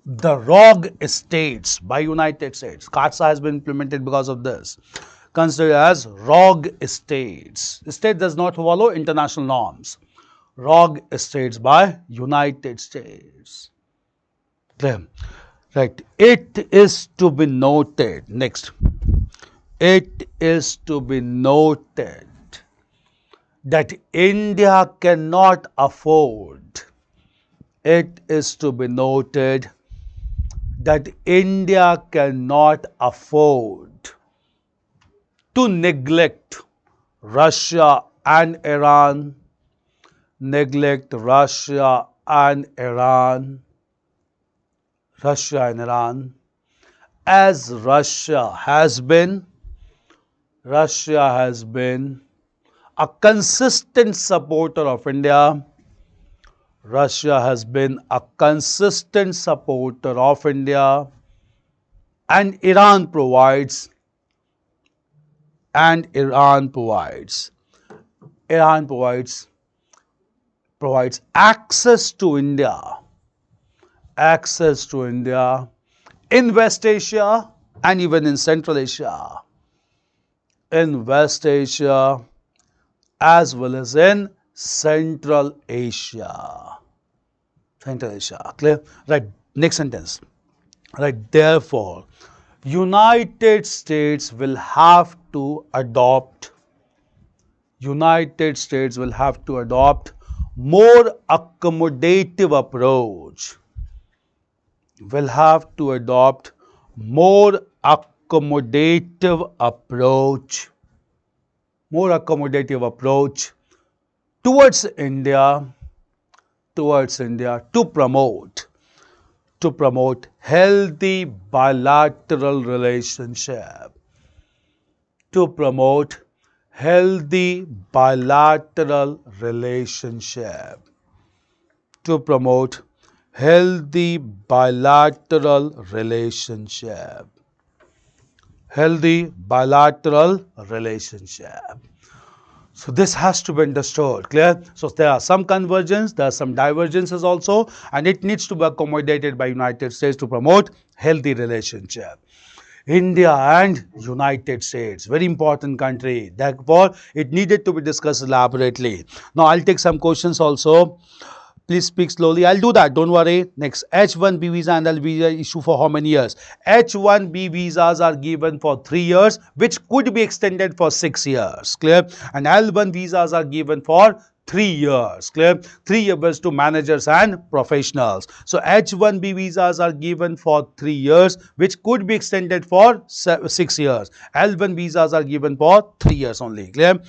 the rogue states by United States. CAATSA has been implemented because of this. Considered as rogue states. State does not follow international norms. Rogue states by United States. Right. It is to be noted. Next. It is to be noted that India cannot afford. It is to be noted that India cannot afford to neglect Russia and Iran. Neglect Russia and Iran. As Russia has been a consistent supporter of India. Russia has been a consistent supporter of India, and Iran provides access to India in West Asia and even in Central Asia. As well as in Central Asia. Central Asia. Clear? Right. Next sentence. Right. Therefore, United States will have to adopt. United States will have to adopt more accommodative approach. Will have to adopt more accommodative approach. More accommodative approach towards India to promote healthy bilateral relationship, to promote healthy bilateral relationship, to promote healthy bilateral relationship, healthy bilateral relationship. So this has to be understood, clear? So there are some convergence, there are some divergences also, and it needs to be accommodated by United States to promote healthy relationship. India and United States, very important country. Therefore, it needed to be discussed elaborately. Now, I'll take some questions also. Please speak slowly. I'll do that. Don't worry. Next, H1B visa and L visa issue for how many years? H1B visas are given for 3 years, which could be extended for 6 years. Clear? And L1 visas are given for 3 years. Clear? 3 years to managers and professionals. So H1B visas are given for 3 years, which could be extended for 6 years. L1 visas are given for 3 years only. Clear?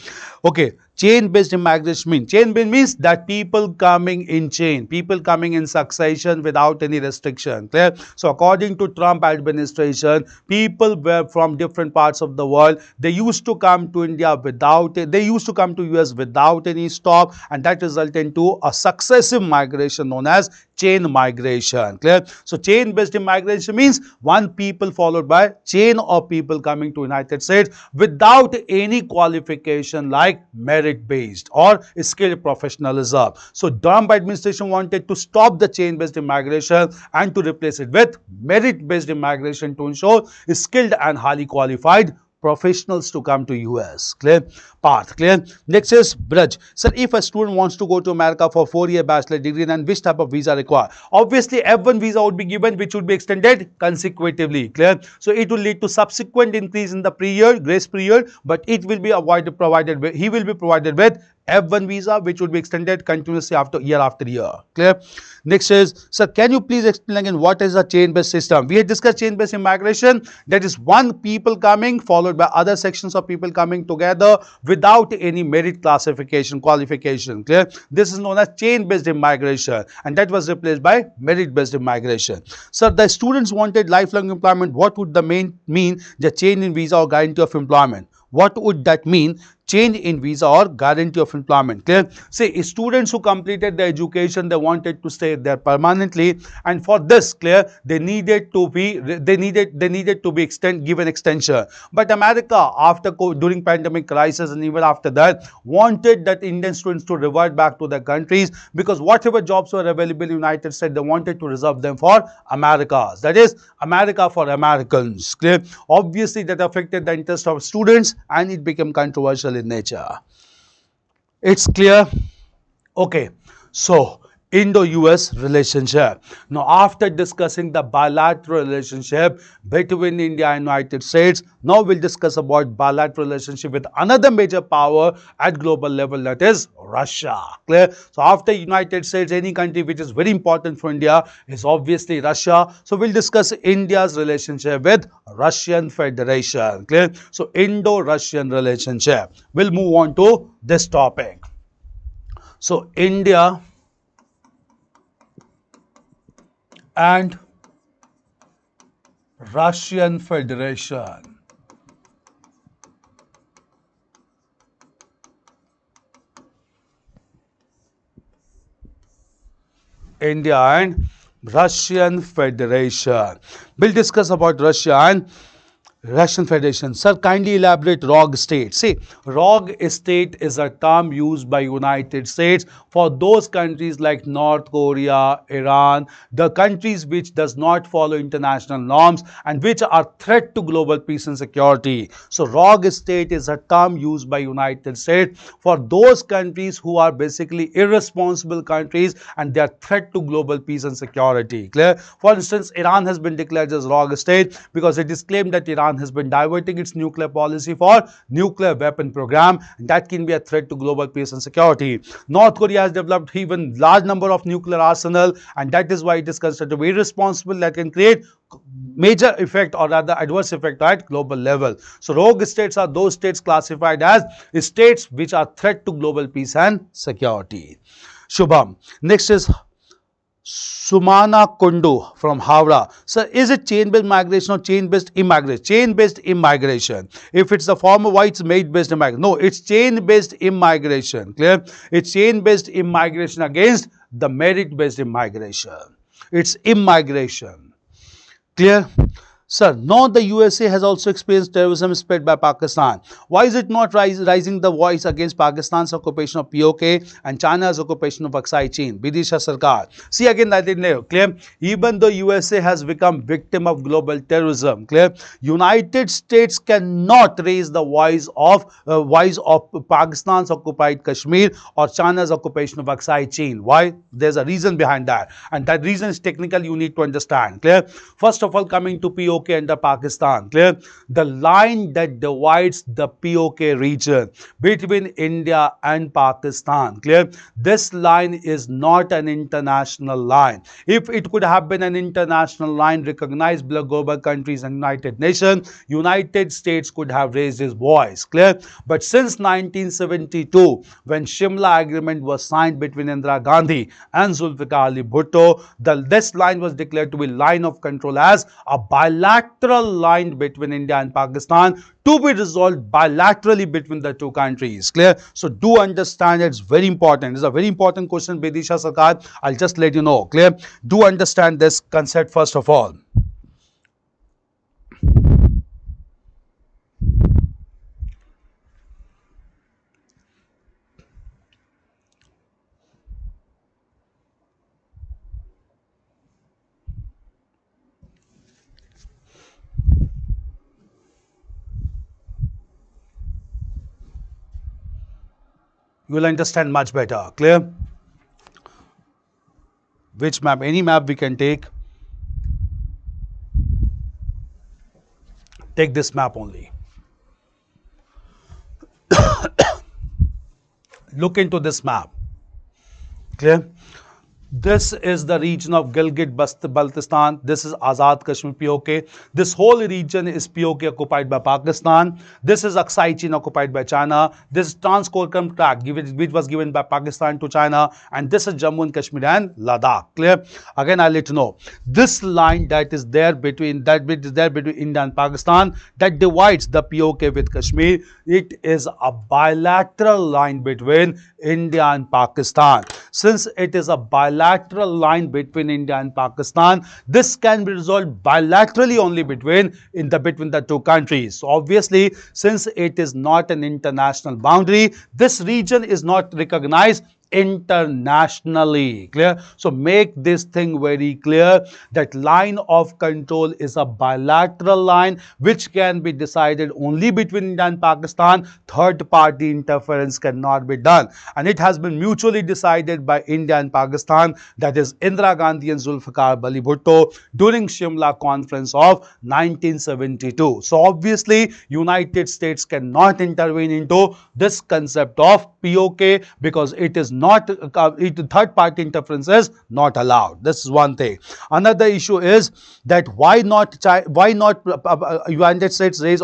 Okay. Chain-based immigration means, chain-based means that people coming in chain, people coming in succession without any restriction. Clear? So according to Trump administration, people were from different parts of the world. They used to come to India they used to come to US without any stop, and that resulted into a successive migration known as chain migration. Clear? So chain-based immigration means one people followed by chain of people coming to United States without any qualification like merit-based or skilled professionalism. So Trump administration wanted to stop the chain-based immigration and to replace it with merit-based immigration to ensure skilled and highly qualified professionals to come to US. Clear? Path. Clear? Next is Braj. Sir, if a student wants to go to America for 4-year bachelor degree, then which type of visa required? Obviously, F1 visa would be given, which would be extended consecutively. Clear? So it will lead to subsequent increase in the grace period, but it will be he will be provided with F1 visa, which will be extended continuously after year. Clear? Next is, sir, can you please explain again what is a chain-based system? We had discussed chain-based immigration. That is one people coming followed by other sections of people coming together without any merit qualification. Clear? This is known as chain-based immigration, and that was replaced by merit-based immigration. Sir, the students wanted lifelong employment. What would the mean the change in visa or guarantee of employment? What would that mean? Change in visa or guarantee of employment. Clear? Say students who completed their education, they wanted to stay there permanently, and for this, clear, they needed to be given extension. But America, during pandemic crisis and even after that, wanted that Indian students to revert back to their countries, because whatever jobs were available in the United States, they wanted to reserve them for Americas. That is America for Americans. Clear? Obviously, that affected the interest of students and it became controversial in nature. It's clear? Okay. So Indo-US relationship. Now, after discussing the bilateral relationship between India and United States, now we'll discuss about bilateral relationship with another major power at global level, that is Russia. Clear? So after United States, any country which is very important for India is obviously Russia. So we'll discuss India's relationship with Russian Federation. Clear? So Indo-Russian relationship. We'll move on to this topic. So India and Russian Federation. India and Russian Federation. We'll discuss about Russia and Russian Federation. Sir, kindly elaborate ROG state. See, ROG state is a term used by United States for those countries like North Korea, Iran, the countries which does not follow international norms and which are threat to global peace and security. So, ROG state is a term used by United States for those countries who are basically irresponsible countries and they are threat to global peace and security. Clear? For instance, Iran has been declared as ROG state because it is claimed that Iran has been diverting its nuclear policy for nuclear weapon program, and that can be a threat to global peace and security. North Korea has developed even large number of nuclear arsenal, and that is why it is considered to be irresponsible, that can create major effect or rather adverse effect at global level. So rogue states are those states classified as states which are threat to global peace and security. Shubham. Next is Sumana Kundu from Howrah. So, is it chain-based migration or chain-based immigration? Chain-based immigration. If it's the former, why it's mate-based immigration? No, it's chain-based immigration. Clear? It's chain-based immigration against the merit-based immigration. It's immigration. Clear? Sir, now the USA has also experienced terrorism spread by Pakistan. Why is it not rising the voice against Pakistan's occupation of POK and China's occupation of Aksai Chin? Vidisha Sarkar. See again, that is clear. Even though USA has become victim of global terrorism, clear. United States cannot raise the voice of Pakistan's occupied Kashmir or China's occupation of Aksai Chin. Why? There's a reason behind that, and that reason is technical. You need to understand. Clear. First of all, coming to POK under Pakistan, clear, the line that divides the POK region between India and Pakistan, clear, this line is not an international line. If it could have been an international line recognized by global countries and United Nations, United States could have raised its voice, clear. But since 1972, when Shimla Agreement was signed between Indira Gandhi and Zulfikar Ali Bhutto, this line was declared to be line of control as a bilateral line between India and Pakistan to be resolved bilaterally between the two countries. Clear? So do understand, it's very important. It's a very important question, Vidisha Sarkar. I'll just let you know. Clear? Do understand this concept first of all. You will understand much better. Clear? Which map? Any map we can take. Take this map only. Look into this map. Clear? This is the region of Gilgit-Baltistan. This is Azad Kashmir, POK. This whole region is POK occupied by Pakistan. This is Aksai Chin occupied by China. This is Trans-Korkam Tract which was given by Pakistan to China. And this is Jammu and Kashmir and Ladakh. Clear? Again, I'll let you know. This line that is there between India and Pakistan that divides the POK with Kashmir, it is a bilateral line between India and Pakistan. Since it is a bilateral line between India and Pakistan, this can be resolved bilaterally only between the two countries. So obviously, since it is not an international boundary, this region is not recognized internationally. Clear? So make this thing very clear that line of control is a bilateral line which can be decided only between India and Pakistan. Third party interference cannot be done, and it has been mutually decided by India and Pakistan, that is Indira Gandhi and Zulfikar Ali Bhutto during Shimla conference of 1972. So obviously United States cannot intervene into this concept of POK because it is not third party interference is not allowed. This is one thing. Another issue is that why not United States raise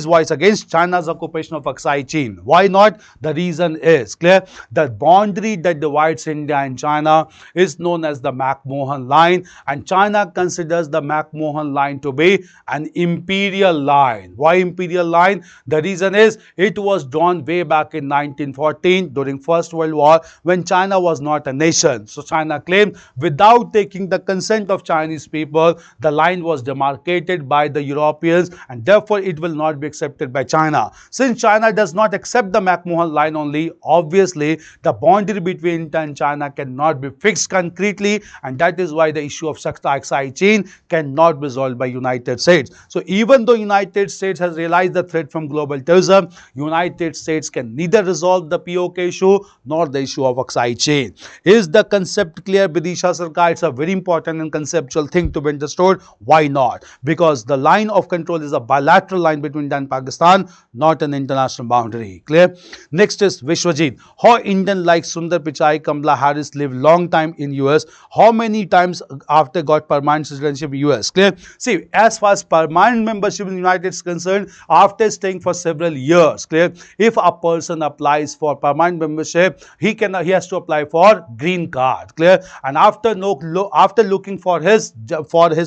voice against China's occupation of Aksai Chin? Why not? The reason is clear. The boundary that divides India and China is known as the McMahon line, and China considers the McMahon line to be an imperial line. Why imperial line? The reason is it was drawn way back in 1914 during First World Cold War when China was not a nation. So China claimed without taking the consent of Chinese people, the line was demarcated by the Europeans and therefore it will not be accepted by China. Since China does not accept the McMahon line only, obviously the boundary between India and China cannot be fixed concretely, and that is why the issue of Aksai Chin cannot be resolved by United States. So even though United States has realized the threat from global terrorism, United States can neither resolve the POK issue nor the issue of Aksai Chin. Is the concept clear, Vidisha Sarkar? It's a very important and conceptual thing to be understood. Why not? Because the line of control is a bilateral line between India and Pakistan, not an international boundary. Clear? Next is Vishwajit. How Indian like Sundar Pichai, Kamala Harris live long time in US? How many times after got permanent citizenship in US? Clear? See, as far as permanent membership in the United States is concerned, after staying for several years, clear, if a person applies for permanent membership, he has to apply for green card. Clear? And after looking for his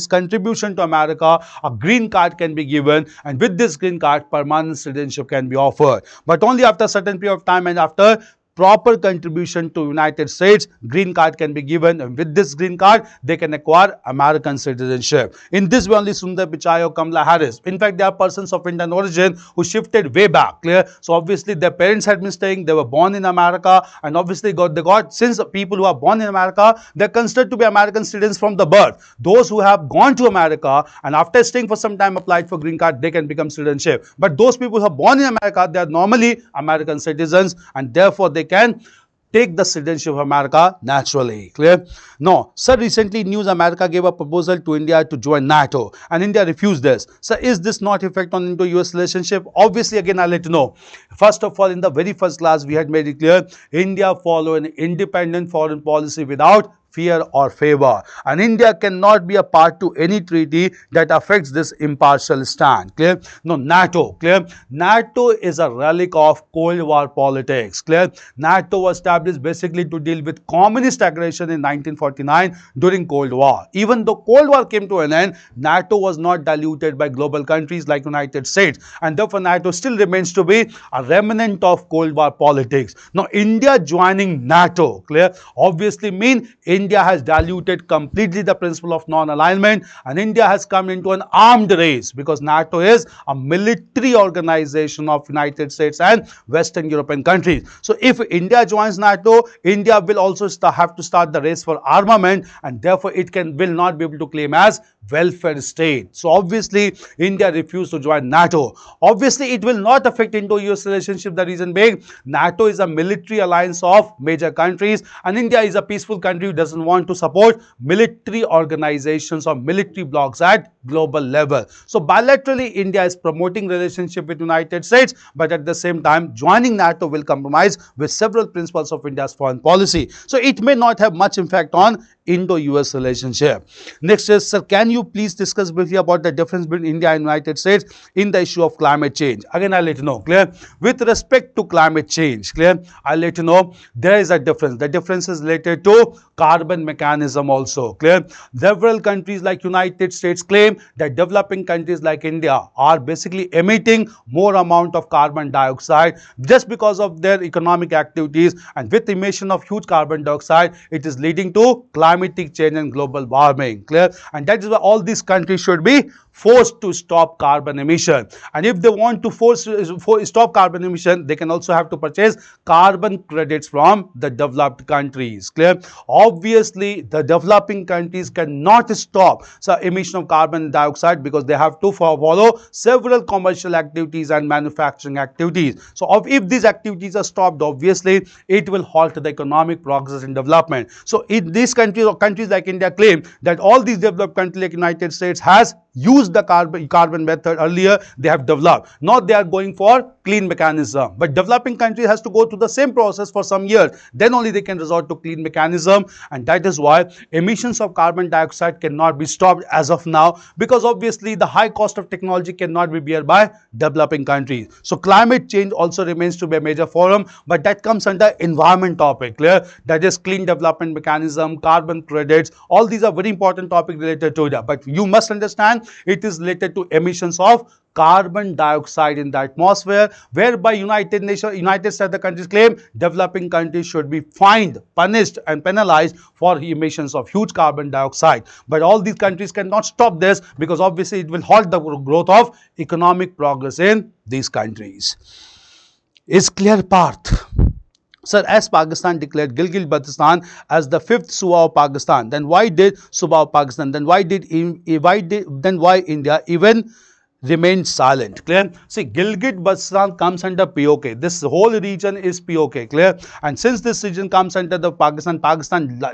contribution to America, a green card can be given, and with this green card, permanent citizenship can be offered. But only after a certain period of time and after proper contribution to United States, green card can be given, and with this green card they can acquire American citizenship. In this way only Sundar Pichai or Kamala Harris. In fact, they are persons of Indian origin who shifted way back. Clear? So obviously their parents had been staying, they were born in America, and obviously since people who are born in America, they are considered to be American citizens from the birth. Those who have gone to America and after staying for some time applied for green card, they can become citizenship. But those people who are born in America, they are normally American citizens, and therefore they can take the citizenship of America naturally. Clear? No. Sir, recently news America gave a proposal to India to join NATO and India refused this. Sir, is this not effect on Indo-US relationship? Obviously, again, I'll let you know. First of all, in the very first class, we had made it clear, India follow an independent foreign policy without fear or favor, and India cannot be a part to any treaty that affects this impartial stand. Clear? No. NATO. Clear? NATO is a relic of Cold War politics. Clear? NATO was established basically to deal with communist aggression in 1949 during Cold War. Even though Cold War came to an end, NATO was not diluted by global countries like United States, and therefore NATO still remains to be a remnant of Cold War politics. Now, India joining NATO, clear, obviously mean India has diluted completely the principle of non-alignment, and India has come into an armed race, because NATO is a military organization of United States and Western European countries. So if India joins NATO, India will also have to start the race for armament, and therefore it will not be able to claim as welfare state. So obviously India refused to join NATO. Obviously it will not affect Indo-US relationship. The reason being, NATO is a military alliance of major countries, and India is a peaceful country who doesn't want to support military organizations or military blocs at global level. So bilaterally India is promoting relationship with United States, but at the same time joining NATO will compromise with several principles of India's foreign policy. So it may not have much impact on Indo-US relationship. Next is, sir, can you please discuss briefly about the difference between India and United States in the issue of climate change? Again, I'll let you know. Clear? With respect to climate change, clear, I'll let you know there is a difference. The difference is related to carbon mechanism also. Clear? Several countries like United States claim that developing countries like India are basically emitting more amount of carbon dioxide just because of their economic activities, and with emission of huge carbon dioxide, it is leading to climatic change and global warming. Clear? And that is why all these countries should be forced to stop carbon emission. And if they want to stop carbon emission, they can also have to purchase carbon credits from the developed countries. Clear? Obviously, the developing countries cannot stop emission of carbon dioxide because they have to follow several commercial activities and manufacturing activities. So if these activities are stopped, obviously it will halt the economic progress and development. So in these countries or countries like India claim that all these developed countries like United States has used the carbon method earlier, they have developed. Now they are going for clean mechanism. But developing countries has to go through the same process for some years. Then only they can resort to clean mechanism. And that is why emissions of carbon dioxide cannot be stopped as of now, because obviously the high cost of technology cannot be borne by developing countries. So climate change also remains to be a major forum, but that comes under environment topic. Clear? That is clean development mechanism, carbon credits. All these are very important topics related to that. But you must understand it is related to emissions of carbon dioxide in the atmosphere, whereby United States, the countries claim developing countries should be fined, punished and penalized for emissions of huge carbon dioxide. But all these countries cannot stop this, because obviously it will halt the growth of economic progress in these countries. Is clear path. Sir, as Pakistan declared Gilgit-Baltistan as the fifth Suba of Pakistan, then why did Suba of Pakistan? Then why India even remained silent? Clear? See, Gilgit-Baltistan comes under POK. This whole region is POK. Clear? And since this region comes under the Pakistan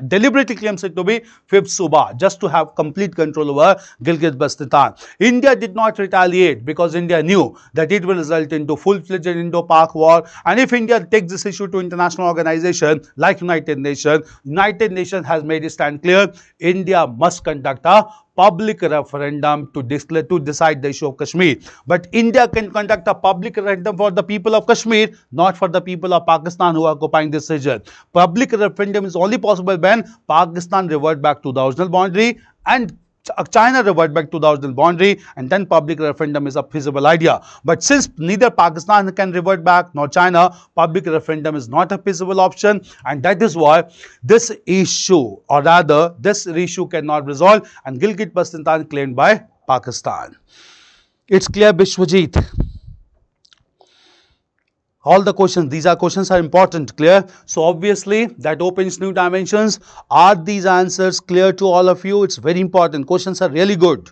deliberately claims it to be fifth Suba, just to have complete control over Gilgit-Baltistan. India did not retaliate, because India knew that it will result into full-fledged Indo-Pak war. And if India takes this issue to international organization like United Nations has made it stand clear: India must conduct a public referendum to decide the issue of Kashmir. But India can conduct a public referendum for the people of Kashmir, not for the people of Pakistan who are occupying this region. Public referendum is only possible when Pakistan revert back to the original boundary and China revert back to the original boundary, and then public referendum is a feasible idea. But since neither Pakistan can revert back nor China, public referendum is not a feasible option, and that is why this issue, or rather this issue, cannot resolve, and Gilgit-Baltistan claimed by Pakistan. It's clear, Bishwajit? All the questions, these questions are important, clear? So obviously that opens new dimensions. Are these answers clear to all of you? It's very important. Questions are really good.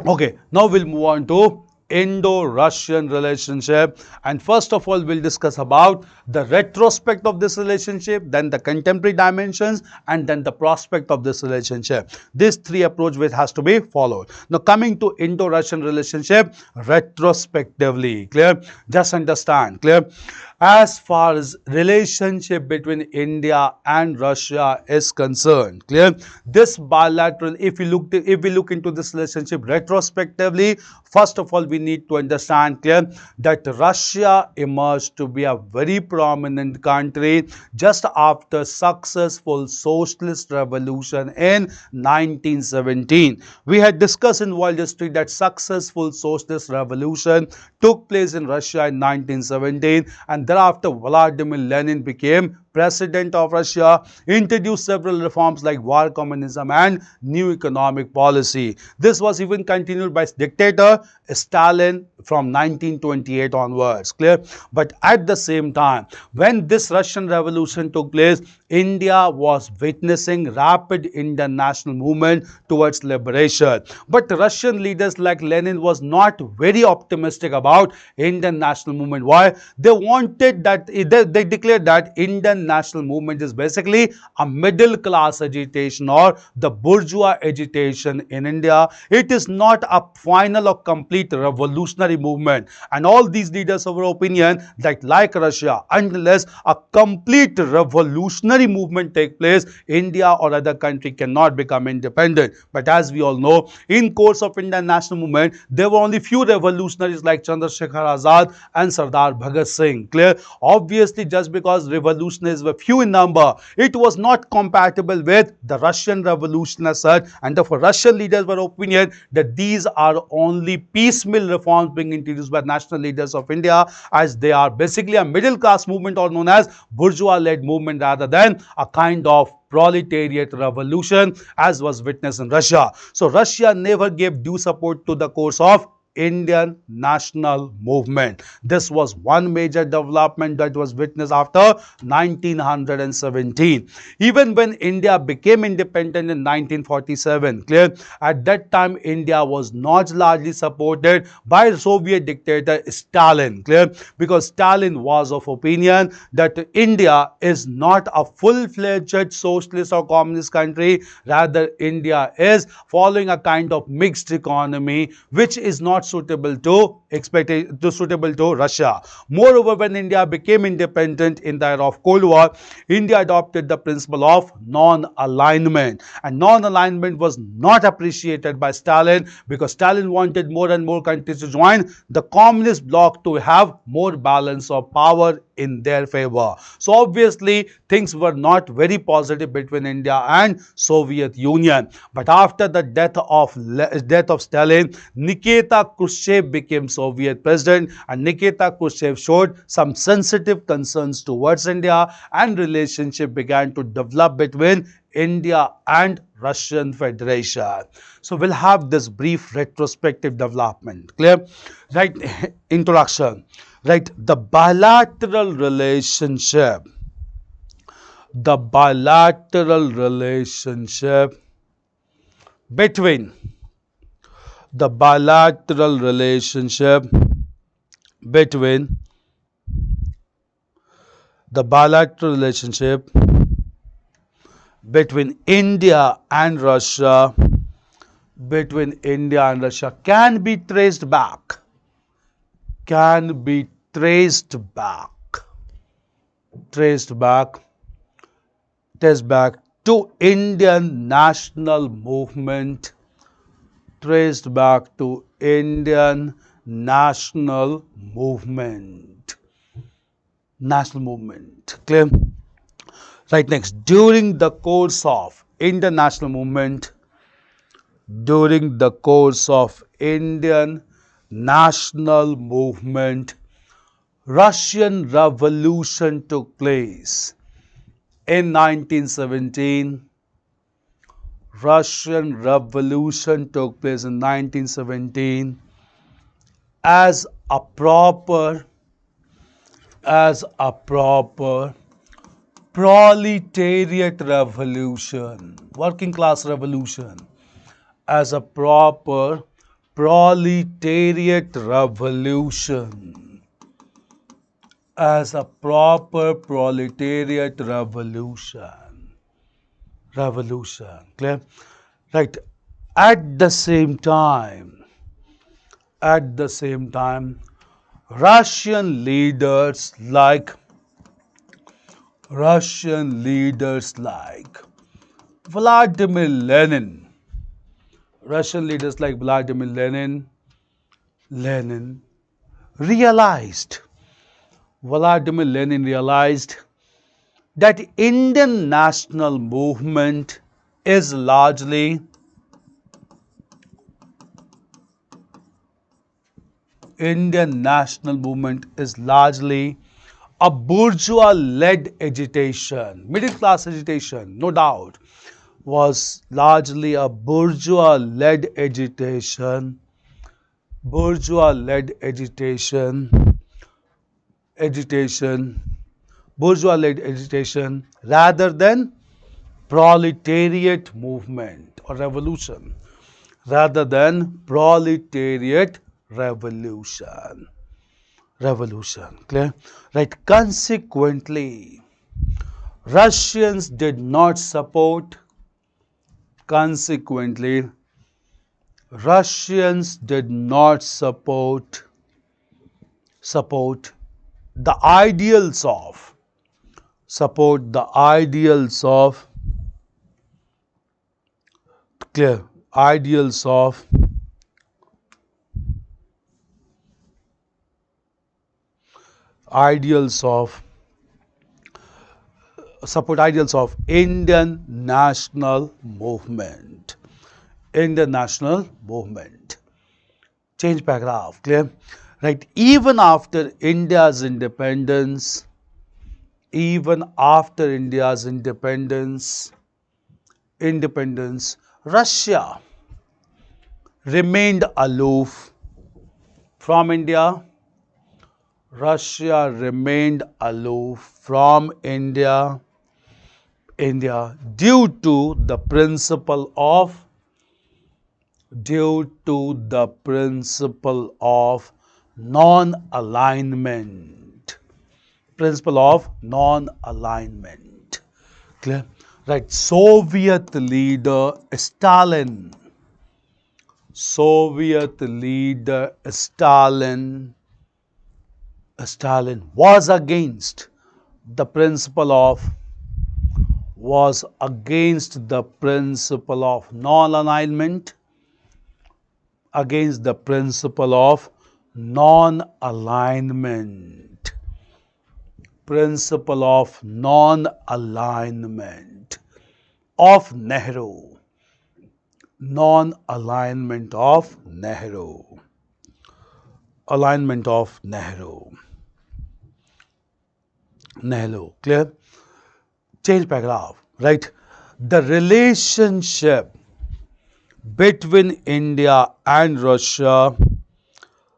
Okay, now we'll move on to Indo-Russian relationship, and first of all we'll discuss about the retrospect of this relationship, then the contemporary dimensions, and then the prospect of this relationship. These three approaches which has to be followed. Now coming to Indo-Russian relationship retrospectively, clear? Just understand, clear? As far as relationship between India and Russia is concerned, clear? This bilateral, if we look into this relationship retrospectively, first of all we need to understand, clear, that Russia emerged to be a very prominent country just after successful socialist revolution in 1917. We had discussed in world history that successful socialist revolution took place in Russia in 1917, and thereafter Vladimir Lenin became president of Russia, introduced several reforms like war communism and new economic policy. This was even continued by dictator Stalin from 1928 onwards, clear? But at the same time, when this Russian revolution took place, India was witnessing rapid Indian national movement towards liberation. But Russian leaders like Lenin was not very optimistic about Indian national movement. Why? They wanted that, they declared that Indian national movement is basically a middle class agitation or the bourgeois agitation in India. It is not a final or complete revolutionary movement. And all these leaders of our opinion that like Russia, unless a complete revolutionary movement take place, India or other country cannot become independent. But as we all know, in course of Indian national movement, there were only few revolutionaries like Chandrasekhar Azad and Sardar Bhagat Singh, clear? Obviously, just because revolutionaries were few in number, it was not compatible with the Russian revolution as such, and therefore Russian leaders were of opinion that these are only piecemeal reforms being introduced by national leaders of India, as they are basically a middle class movement or known as bourgeois led movement rather than a kind of proletariat revolution as was witnessed in Russia. So Russia never gave due support to the course of Indian national movement. This was one major development that was witnessed after 1917. Even when India became independent in 1947, clear, at that time India was not largely supported by Soviet dictator Stalin, clear, because Stalin was of opinion that India is not a full-fledged socialist or communist country, rather India is following a kind of mixed economy which is not suitable to suitable to Russia. Moreover, when India became independent in the era of Cold War, India adopted the principle of non-alignment, and non-alignment was not appreciated by Stalin because Stalin wanted more and more countries to join the communist bloc to have more balance of power in their favor. So obviously things were not very positive between India and Soviet Union. But after the death of Stalin, Nikita Khrushchev became Soviet president, and Nikita Khrushchev showed some sensitive concerns towards India, and relationship began to develop between India and Russian Federation. So we'll have this brief retrospective development. Clear? Right. Introduction. Right. The bilateral relationship between the bilateral relationship between India and Russia can be traced back to Indian national movement, Clear? Right. Next, during the course of Indian national movement, Russian Revolution took place in 1917. As a proper proletariat revolution, working class revolution, as a proper proletariat revolution, Clear? Right. At the same time, Russian leaders like Vladimir Lenin, realized that Indian national movement is largely a bourgeois-led agitation. Middle class agitation, no doubt, was largely a bourgeois-led agitation, rather than proletariat movement or revolution, Clear? Right. Consequently, Russians did not support the ideals of clear ideals of Indian national movement. Change paragraph. Clear? Right. Even after India's independence, Russia remained aloof from India. Due to the principle of non-alignment. Clear? Right. Soviet leader Stalin Soviet leader Stalin was against the principle of non-alignment, against the principle of non-alignment, principle of non-alignment of Nehru, non-alignment of Nehru, alignment of Nehru, clear? Change paragraph, right? The relationship between India and Russia,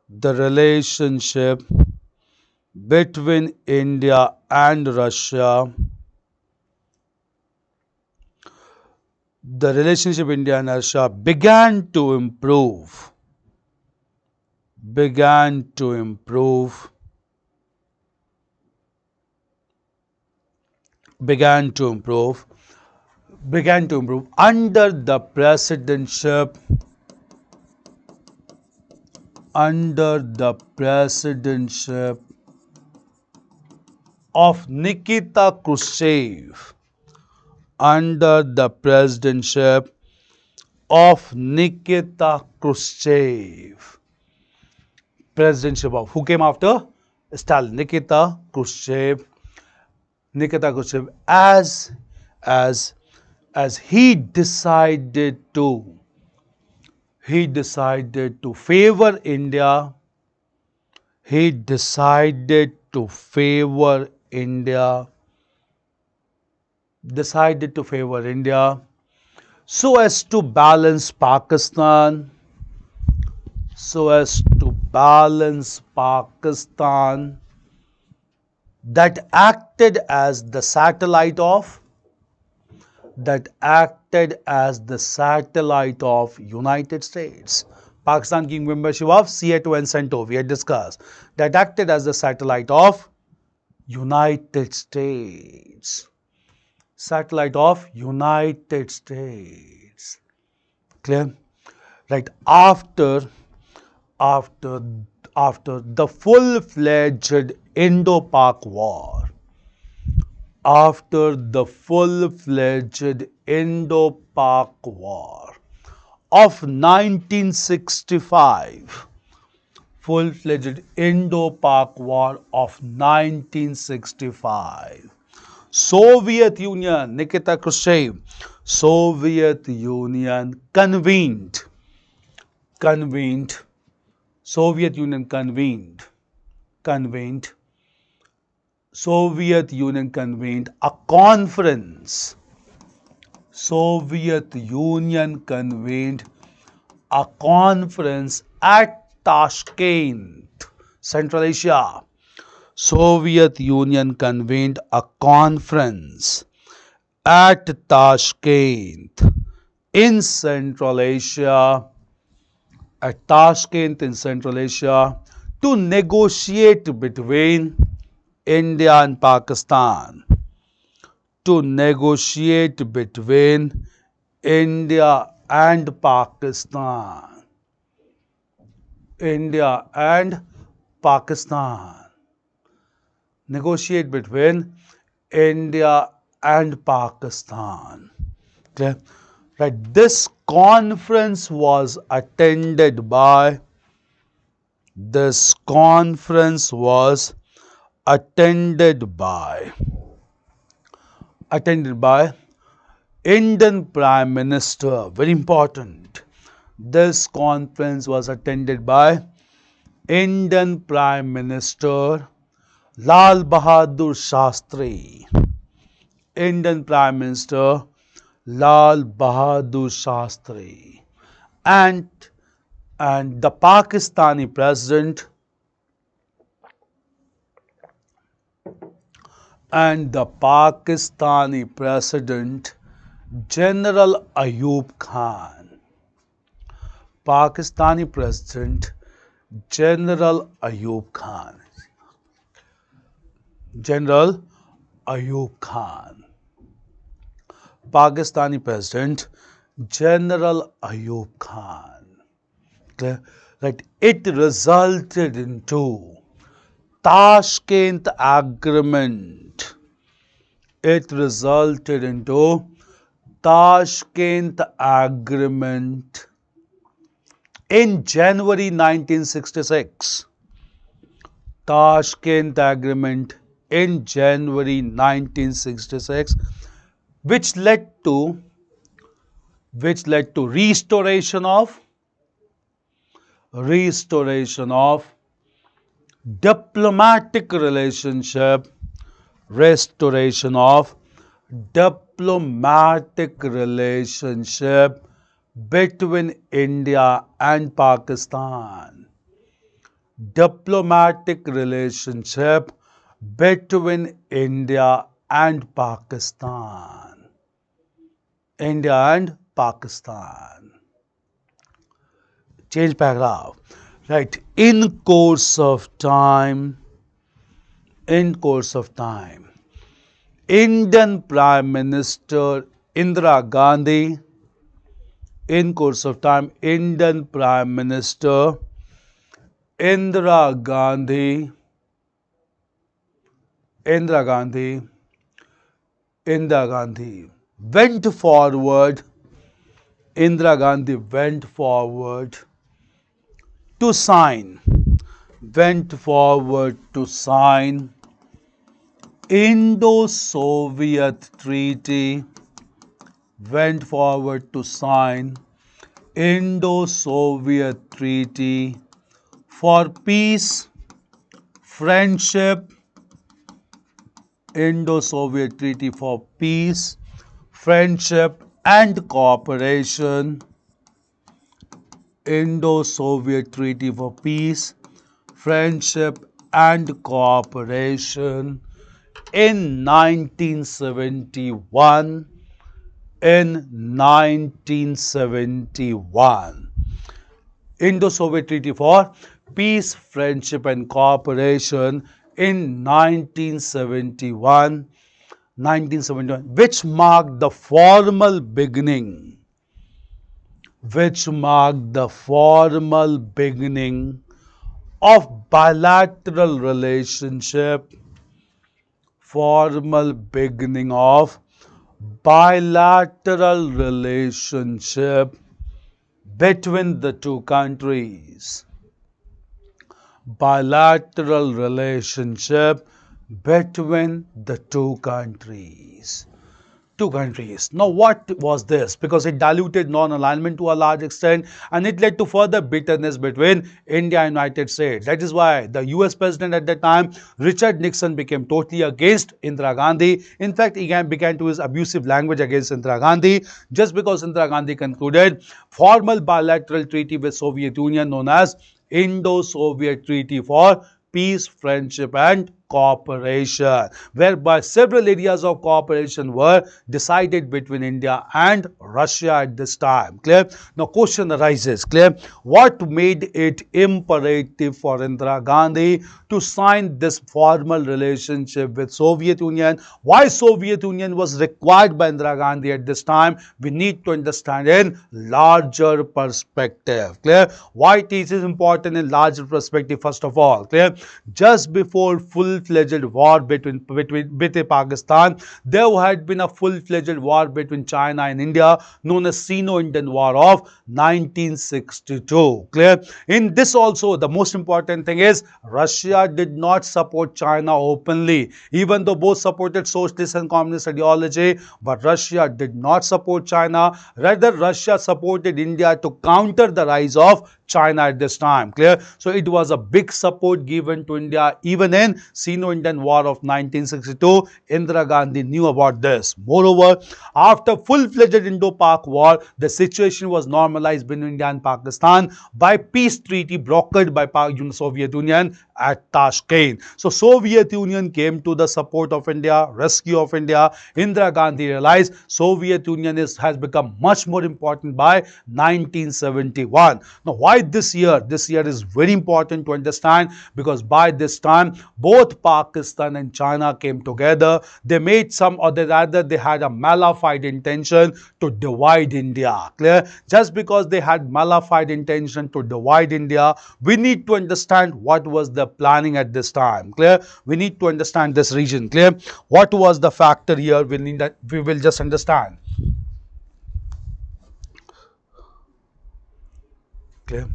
the relationship between India and Russia, the relationship India and Russia began to improve, began to improve under the presidentship of Nikita Khrushchev, under the presidentship of Nikita Khrushchev. Presidentship of who came after? Stalin. Nikita Khrushchev, as he decided to favor India. He decided to favor India so as to balance Pakistan, that acted as the satellite of United States. Pakistan giving membership of CA2 and CENTO, we had discussed, that acted as the satellite of United States. Clear? Right. After the full-fledged Indo-Pak War, of 1965, full-fledged Indo-Pak War of 1965, Soviet Union, Nikita Khrushchev, Soviet Union convened a conference. Soviet Union convened a conference at Tashkent, Central Asia. Soviet Union convened a conference at Tashkent in Central Asia, to negotiate between India and Pakistan. Negotiate between India and Pakistan. Okay. Right. This conference was attended by Indian Prime Minister. Very important. This conference was attended by Indian Prime Minister Lal Bahadur Shastri. Indian Prime Minister Lal Bahadur Shastri. And the Pakistani President General Ayub Khan. Pakistani President General Ayub Khan. Pakistani President General Ayub Khan. Clear? Right. It resulted into Tashkent Agreement. It resulted into Tashkent Agreement in January 1966. Tashkent Agreement in January 1966, which led to restoration of diplomatic relationship, restoration of diplomatic relationship between India and Pakistan. Diplomatic relationship between India and Pakistan. India and Pakistan. Change paragraph. Right. In course of time, Indian Prime Minister Indira Gandhi, Indian Prime Minister Indira Gandhi went forward to sign Indo-Soviet Treaty, for peace, friendship, and cooperation. Indo-Soviet Treaty for Peace, Friendship and Cooperation in 1971. Indo-Soviet Treaty for Peace, Friendship and Cooperation in 1971, which marked the formal beginning of bilateral relationship between the two countries. Now, what was this? Because it diluted non-alignment to a large extent and it led to further bitterness between India and United States. That is why the US President at that time, Richard Nixon, became totally against Indira Gandhi. In fact, he began to use abusive language against Indira Gandhi just because Indira Gandhi concluded formal bilateral treaty with Soviet Union known as Indo-Soviet Treaty for Peace, Friendship and Cooperation, whereby several areas of cooperation were decided between India and Russia at this time. Clear? Now, question arises. Clear? What made it imperative for Indira Gandhi to sign this formal relationship with Soviet Union? Why Soviet Union was required by Indira Gandhi at this time? We need to understand in larger perspective. Clear? Why it is important in larger perspective? First of all, clear? Just before full-fledged war between Pakistan, there had been a full-fledged war between China and India known as Sino-Indian War of 1962. Clear? In this also, the most important thing is Russia did not support China openly, even though both supported socialist and communist ideology, but Russia did not support China. Rather, Russia supported India to counter the rise of China at this time. Clear? So it was a big support given to India even in Sino-Indian War of 1962. Indira Gandhi knew about this. Moreover, after full-fledged Indo-Pak War, the situation was normalized between India and Pakistan by peace treaty brokered by Soviet Union at Tashkent. So Soviet Union came to the support of India, rescue of India. Indira Gandhi realized Soviet Union has become much more important by 1971. Now, why by this year is very important to understand, because by this time both Pakistan and China came together. They made some, or they rather they had a malified intention to divide India. Clear? Just because they had malified intention to divide India, we need to understand what was the planning at this time. Clear? We need to understand this region. Clear? What was the factor here? We will just understand. Clear?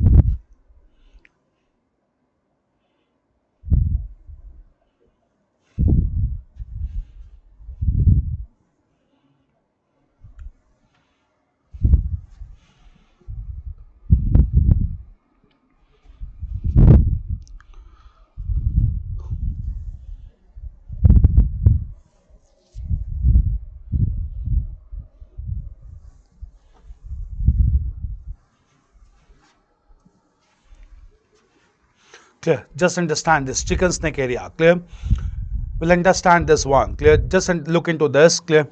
Clear? Just understand this chicken snake area. Clear? We'll understand this one. Clear? Just look into this. Clear?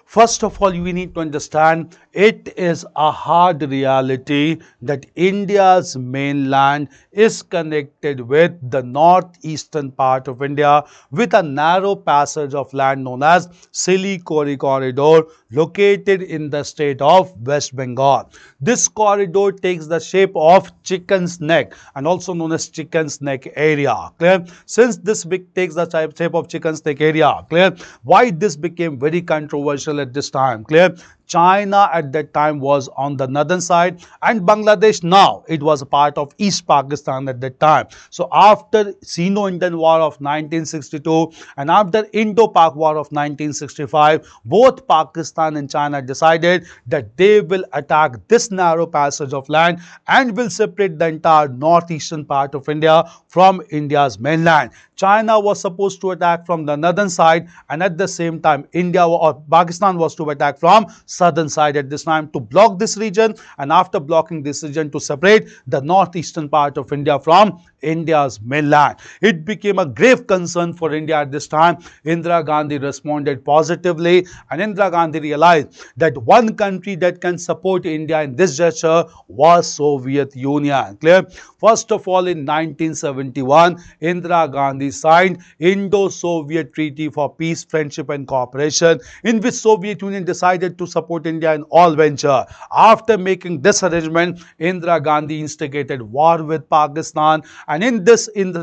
First of all, we need to understand it is a hard reality that India's mainland is connected with the northeastern part of India with a narrow passage of land known as Siliguri Corridor, located in the state of West Bengal. This corridor takes the shape of chicken's neck and also known as chicken's neck area. Clear? Since this takes the shape of chicken's neck area, clear? Why this became very controversial at this time? Clear? China at that time was on the northern side, and Bangladesh now, it was a part of East Pakistan at that time. So after Sino-Indian War of 1962 and after Indo-Pak War of 1965, both Pakistan and China decided that they will attack this narrow passage of land and will separate the entire northeastern part of India from India's mainland. China was supposed to attack from the northern side, and at the same time India or Pakistan was to attack from southern side at this time to block this region, and after blocking this region to separate the northeastern part of India from India's mainland. It became a grave concern for India at this time. Indira Gandhi responded positively, and Indira Gandhi realized that one country that can support India in this gesture was Soviet Union. Clear? First of all, in 1971, Indira Gandhi signed Indo-Soviet Treaty for Peace, Friendship and Cooperation, in which Soviet Union decided to support India in all venture. After making this arrangement, Indira Gandhi instigated war with Pakistan, and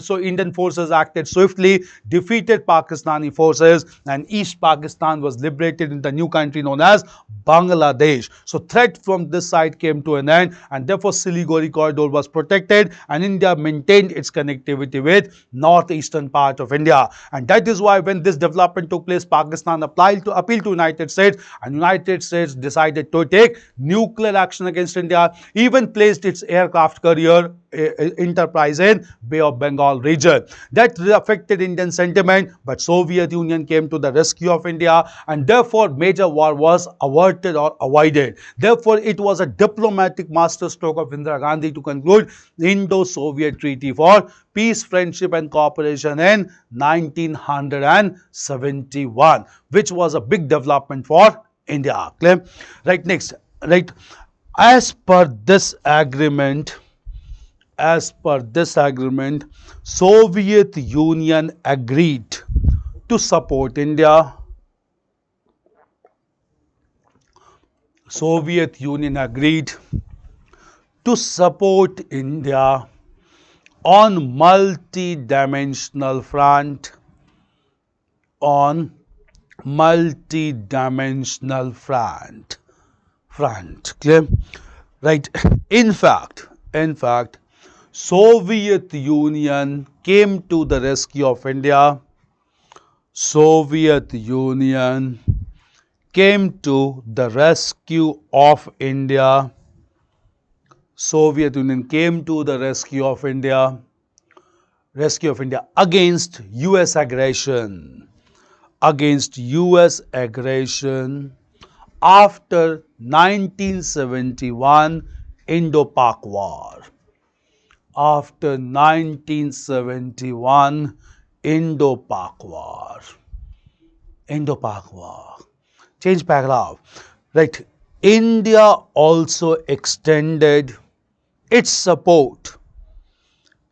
so Indian forces acted swiftly, defeated Pakistani forces, and East Pakistan was liberated in the new country known as Bangladesh. So threat from this side came to an end, and therefore Siliguri corridor was protected, and India maintained its connectivity with northeastern part of India. And that is why when this development took place, Pakistan appealed to United States, and United States decided to take nuclear action against India, even placed its aircraft carrier enterprise in Bay of Bengal region. That affected Indian sentiment, but Soviet Union came to the rescue of India, and therefore major war was averted or avoided. Therefore, it was a diplomatic masterstroke of Indira Gandhi to conclude Indo-Soviet Treaty for Peace, Friendship and Cooperation in 1971, which was a big development for India. Clear? Right, next. Right. As per this agreement, Soviet Union agreed to support India. Soviet Union agreed to support India on multi-dimensional front. Clear? Right. In fact, Soviet Union came to the rescue of India. Soviet Union came to the rescue of India. Soviet Union came to the rescue of India. Against US aggression. After 1971 Indo-Pak War. After 1971 Indo-Pak War. Change paragraph. Right. India also extended its support.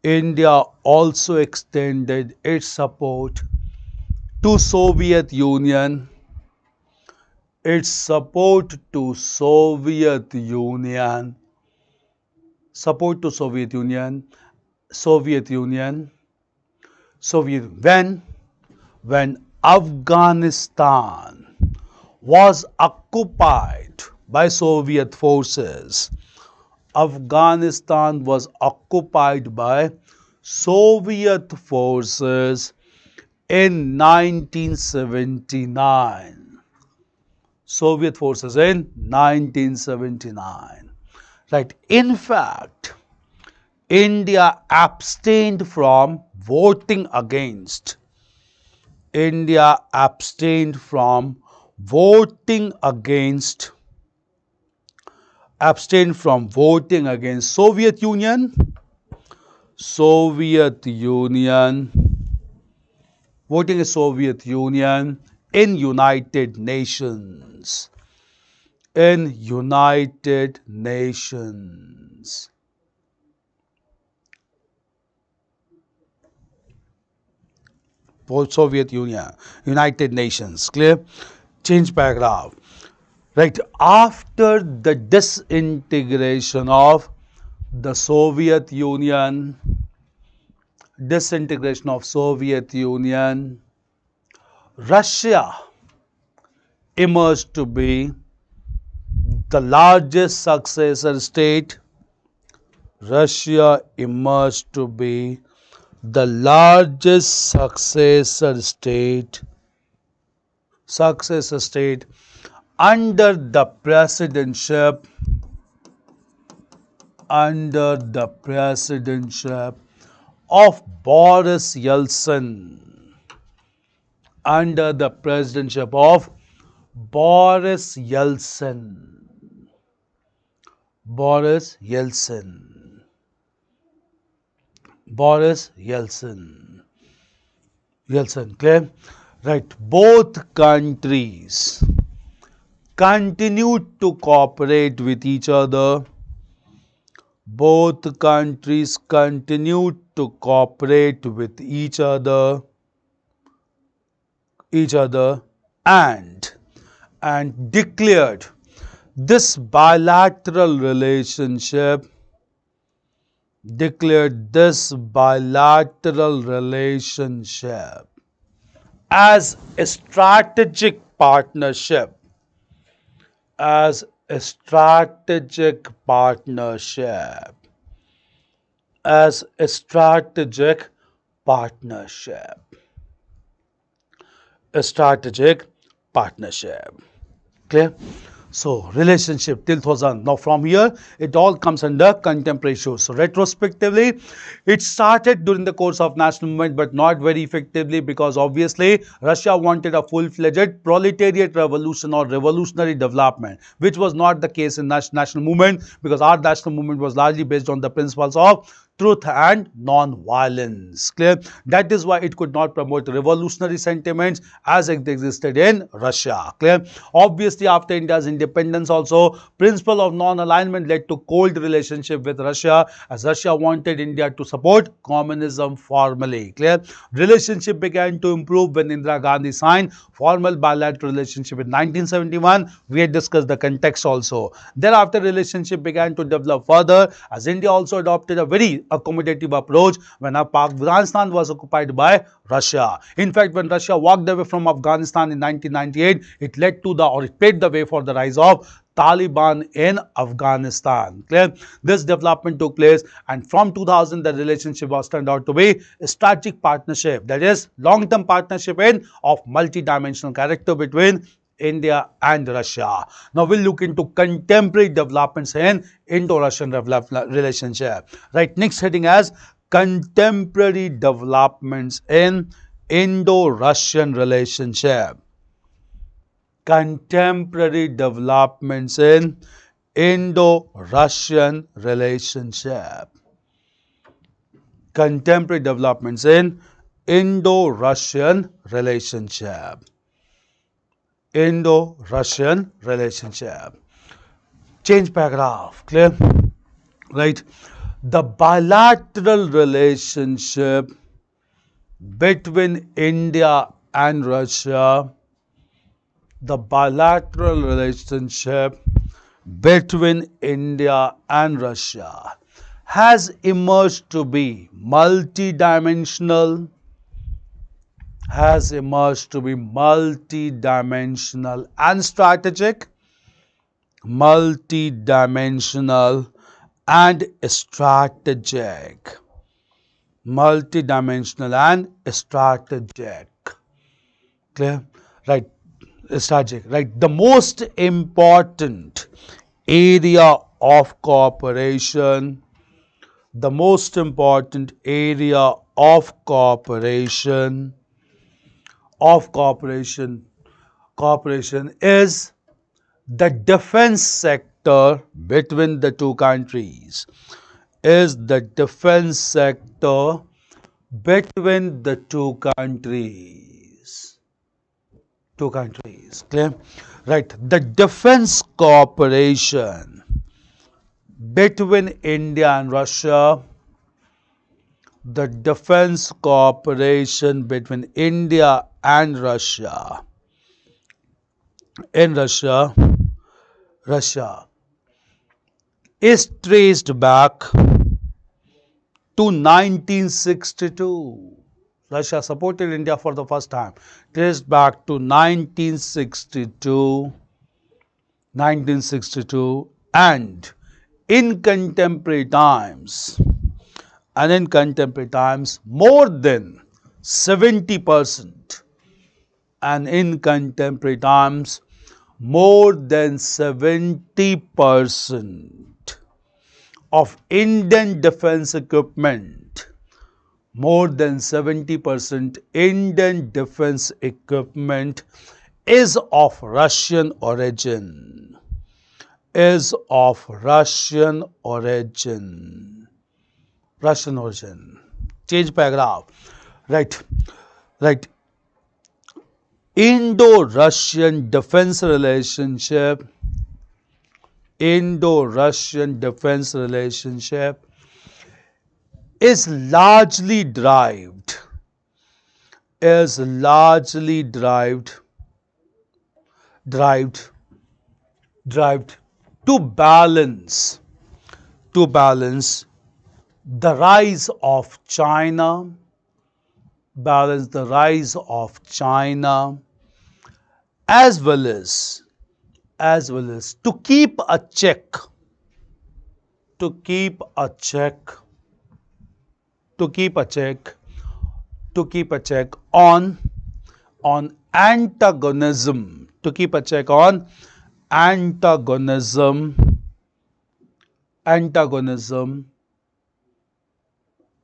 India also extended its support to Soviet Union, its support to Soviet Union, support to Soviet Union, Soviet Union, Soviet when Afghanistan was occupied by Soviet forces. Afghanistan was occupied by Soviet forces in 1979. Soviet forces in 1979. Right. In fact, India abstained from voting against. India abstained from voting against Soviet Union, voting in Soviet Union in United Nations. In United Nations. Soviet Union, United Nations. Clear? Change paragraph. Right. After the disintegration of the Soviet Union, Russia emerged to be the largest successor state. Russia emerged to be the largest successor state under the presidentship of Boris Yeltsin. Under the presidentship of Boris Yeltsin. Boris Yeltsin. Clear? Right. Both countries continued to cooperate with each other. Both countries continued to cooperate with each other and declared this bilateral relationship as a strategic partnership. As a strategic partnership. Clear? So, relationship till 2000. Now, from here, it all comes under contemporary issues. So, retrospectively, it started during the course of national movement, but not very effectively because obviously Russia wanted a full-fledged proletariat revolution or revolutionary development, which was not the case in national movement because our national movement was largely based on the principles of truth and non-violence. Clear? That is why it could not promote revolutionary sentiments as it existed in Russia. Clear? Obviously, after India's independence also, principle of non-alignment led to cold relationship with Russia as Russia wanted India to support communism formally. Clear? Relationship began to improve when Indira Gandhi signed formal bilateral relationship in 1971. We had discussed the context also. Thereafter, relationship began to develop further as India also adopted a very accommodative approach when Afghanistan was occupied by Russia. In fact, when Russia walked away from Afghanistan in 1998, it paved the way for the rise of Taliban in Afghanistan. Clear? This development took place and from 2000 the relationship was turned out to be a strategic partnership, that is long-term partnership of multi-dimensional character between India and Russia. Now we'll look into contemporary developments in Indo-Russian relationship. Right, next heading as contemporary developments in Indo-Russian relationship. Contemporary developments in Indo-Russian relationship. Contemporary developments in Indo-Russian relationship. Indo-Russian relationship. Change paragraph. Clear? right? The bilateral relationship between India and Russia, the bilateral relationship between India and Russia has emerged to be multidimensional, and strategic, multidimensional and strategic, multidimensional and strategic. Clear? Right. Strategic. Right. The most important area of cooperation, the most important area of cooperation is the defense sector between the two countries, is the defense sector between the two countries. Clear? Right. The defense cooperation between India and Russia, the defense cooperation between India and Russia, in Russia is traced back to 1962. Russia supported India for the first time. Traced back to 1962, and in contemporary times, more than 70%, and in contemporary times, more than 70% of Indian defense equipment, more than 70% Indian defense equipment is of Russian origin, Change paragraph. Right. Right. Indo-Russian defense relationship is largely derived to balance the rise of China, as well as to keep a check on antagonism,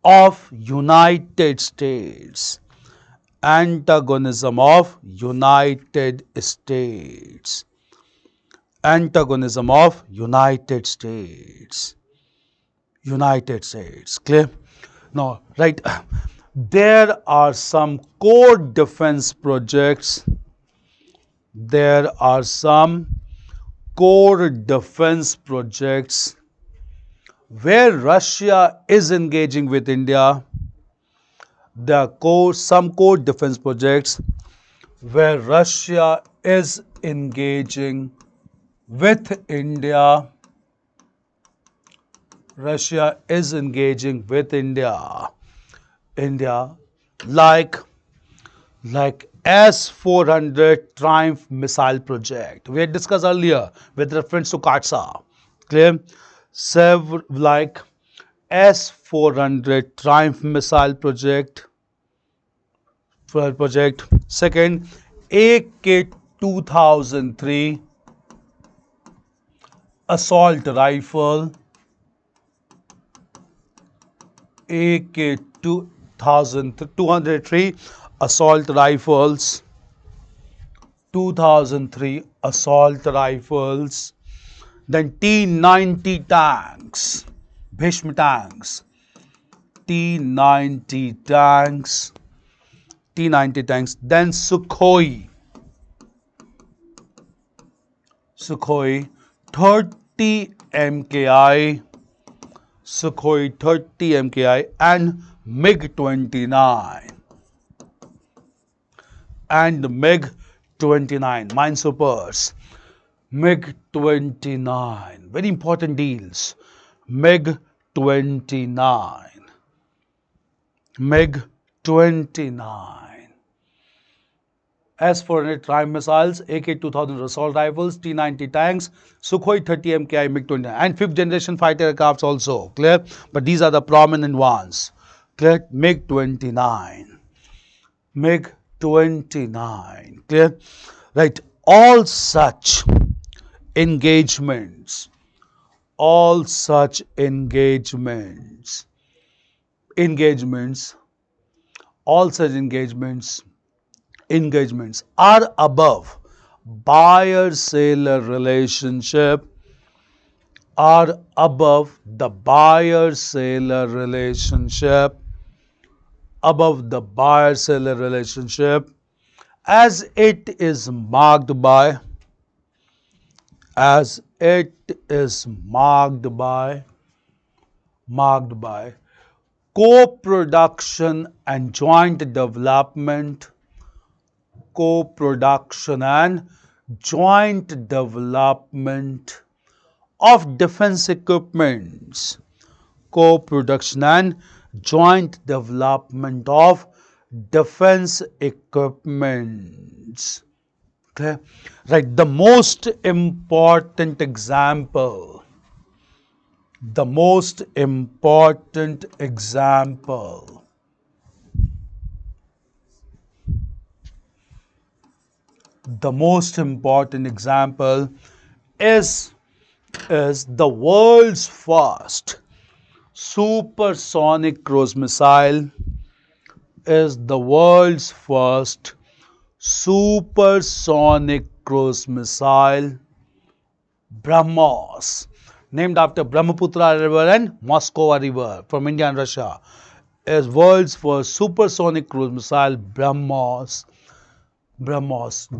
of United States, antagonism of United States. Clear? Now, right, there are some core defense projects. Where Russia is engaging with India. There are some core defense projects where Russia is engaging with India. Like S-400 Triumph missile project. We had discussed earlier with reference to Katsa. Clear? Like S-400 Triumph missile project. Second, AK-2003 assault rifle. AK-203 assault rifles. 2003 assault rifles. Then T-90 tanks. Bhishma tanks. T-90 tanks. Then Sukhoi 30 MKI Sukhoi 30 MKI and MiG-29 and MiG-29 Minesweepers. MiG-29, very important deals. MiG-29, MiG-29. S-400 Triumph missiles, AK-2000 assault rifles, T-90 tanks, Sukhoi 30 MKI, MiG-29 and 5th generation fighter aircrafts also, clear? But these are the prominent ones, clear? MiG-29, MiG-29, clear? Right, all such engagements, all such engagements, all such engagements are above buyer-seller relationship, are above the buyer-seller relationship, above the buyer-seller relationship, as it is marked by, as it is marked by co-production and joint development, co-production and joint development of defense equipments, co-production and joint development of defense equipments. Okay, right, the most important example, the most important example, the most important example is the world's first supersonic cruise missile, is the world's first supersonic cruise missile, BrahMos, named after Brahmaputra River and Moskova River from India and Russia, is world's first supersonic cruise missile, BrahMos,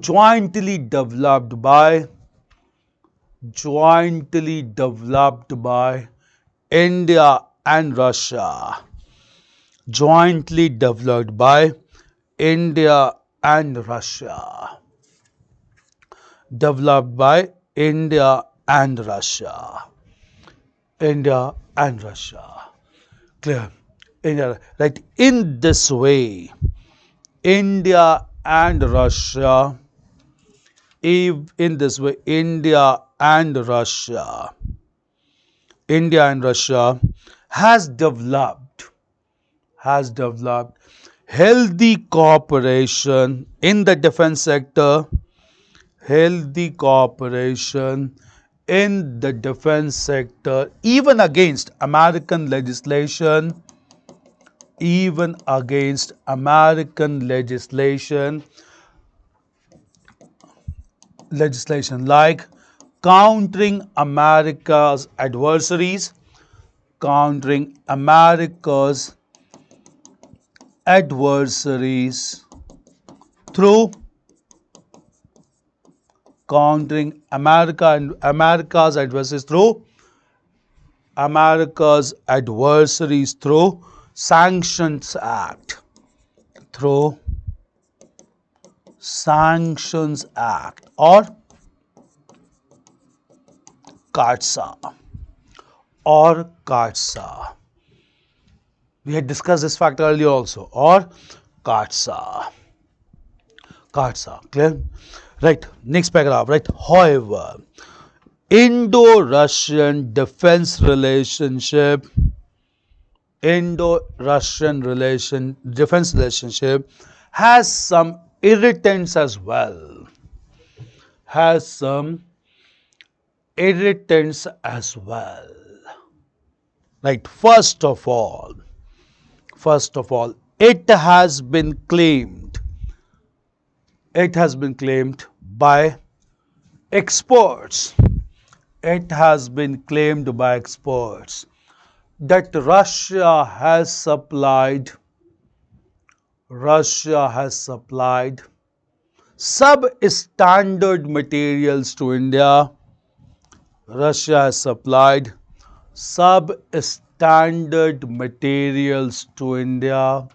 jointly developed by India and Russia, jointly developed by India and Russia, developed by India and Russia, India and Russia, clear? India, right? In this way, India and Russia, in this way, India and Russia has developed healthy cooperation in the defense sector, healthy cooperation in the defense sector, even against American legislation, even against American legislation like countering America's adversaries, countering America's adversaries through countering America's adversaries through Sanctions Act, through Sanctions Act or CAATSA, we had discussed this fact earlier also, or CAATSA, clear? Right, next paragraph, right? However, Indo-Russian defense relationship, defense relationship has some irritants as well, right? First of all, it has been claimed by experts, that Russia has supplied substandard materials to India. Russia has supplied substandard standard materials to India.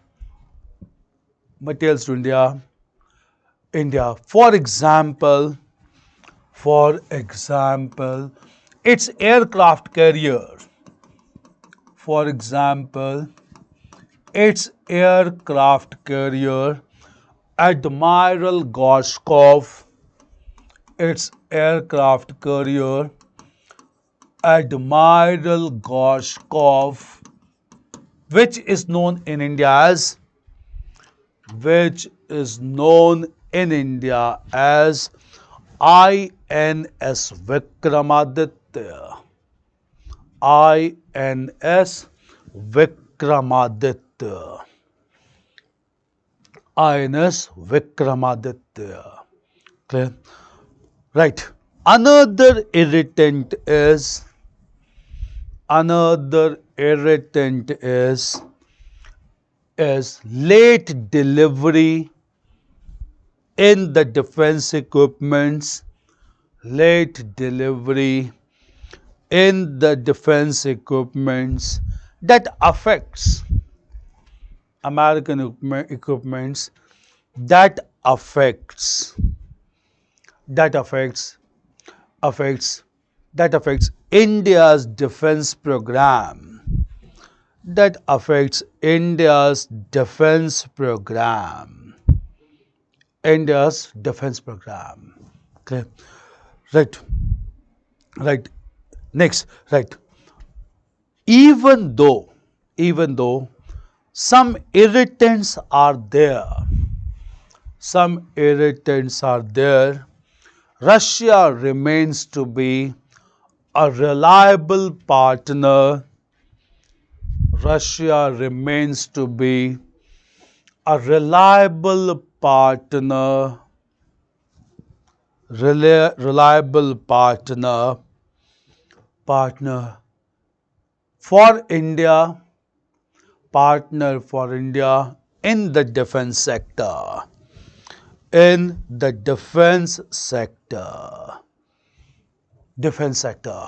India. For example, its aircraft carrier. For example, its aircraft carrier, Admiral Gorshkov, its aircraft carrier, Admiral Gorshkov, which is known in India as INS Vikramaditya. INS Vikramaditya. INS Vikramaditya. Clear? Right. Another irritant is late delivery in the defense equipments. Late delivery in the defense equipments that affects American equipments, that affects India's defense program. That affects India's defense program. India's defense program. Okay. Right. Next. Right. Even though some irritants are there, Russia remains to be a reliable partner. Russia remains to be a reliable partner for India in the defense sector.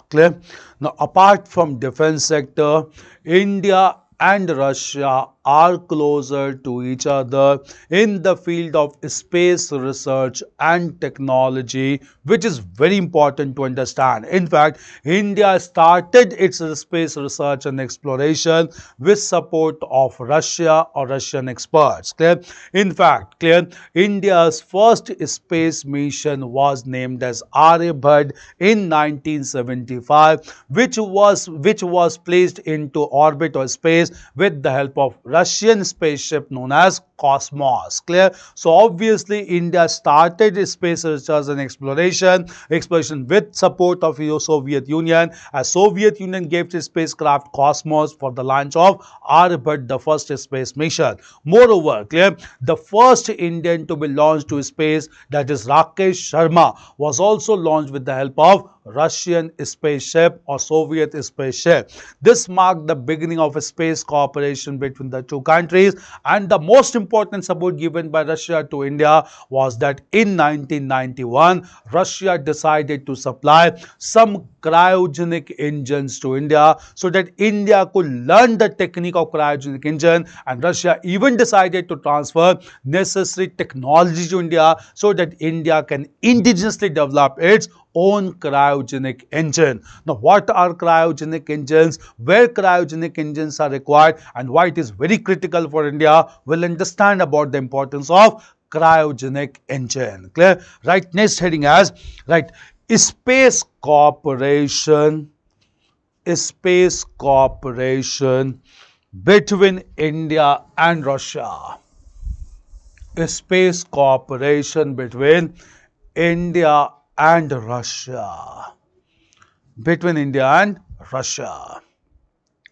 Clear? Now, apart from defense sector, India and Russia are closer to each other in the field of space research and technology, which is very important to understand. In fact, India started its space research and exploration with support of Russia or Russian experts. Clear? In fact, India's first space mission was named as Aryabhat in 1975, which was placed into orbit or space with the help of Russian spaceship known as Cosmos. Clear? So obviously India started its space research and exploration with support of the Soviet Union, as Soviet Union gave its spacecraft Cosmos for the launch of Aryabhat, the first space mission. Moreover, the first Indian to be launched to space, that is Rakesh Sharma, was also launched with the help of Russian spaceship or Soviet spaceship. This marked the beginning of a space cooperation between the two countries, and the most important support given by Russia to India was that in 1991, Russia decided to supply some cryogenic engines to India so that India could learn the technique of cryogenic engine, and Russia even decided to transfer necessary technology to India so that India can indigenously develop its own cryogenic engine. Now, what are cryogenic engines, where cryogenic engines are required, and why it is very critical for India? We'll understand about the importance of cryogenic engine. Clear? Right. Next heading as space cooperation between India and Russia. Space cooperation between India and Russia.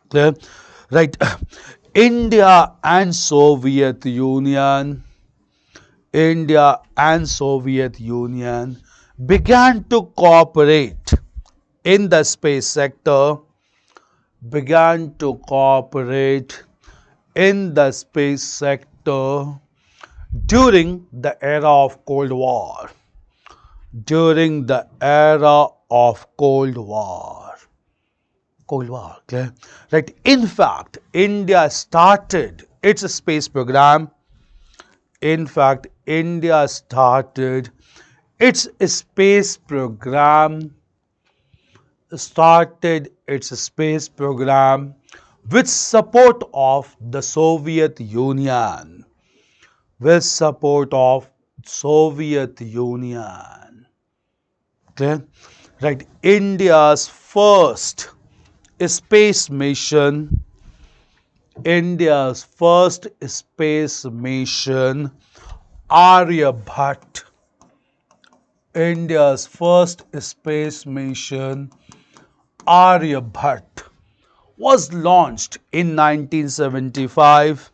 Clear? Right. India and Soviet Union began to cooperate in the space sector. During the era of Cold War. Cold War. Clear? Right. In fact, India started its space program. In fact, India started its space program. With support of the Soviet Union. With support of Soviet Union. Clear? Right. India's first space mission. India's first space mission, Aryabhat. India's first space mission, Aryabhat, was launched in 1975.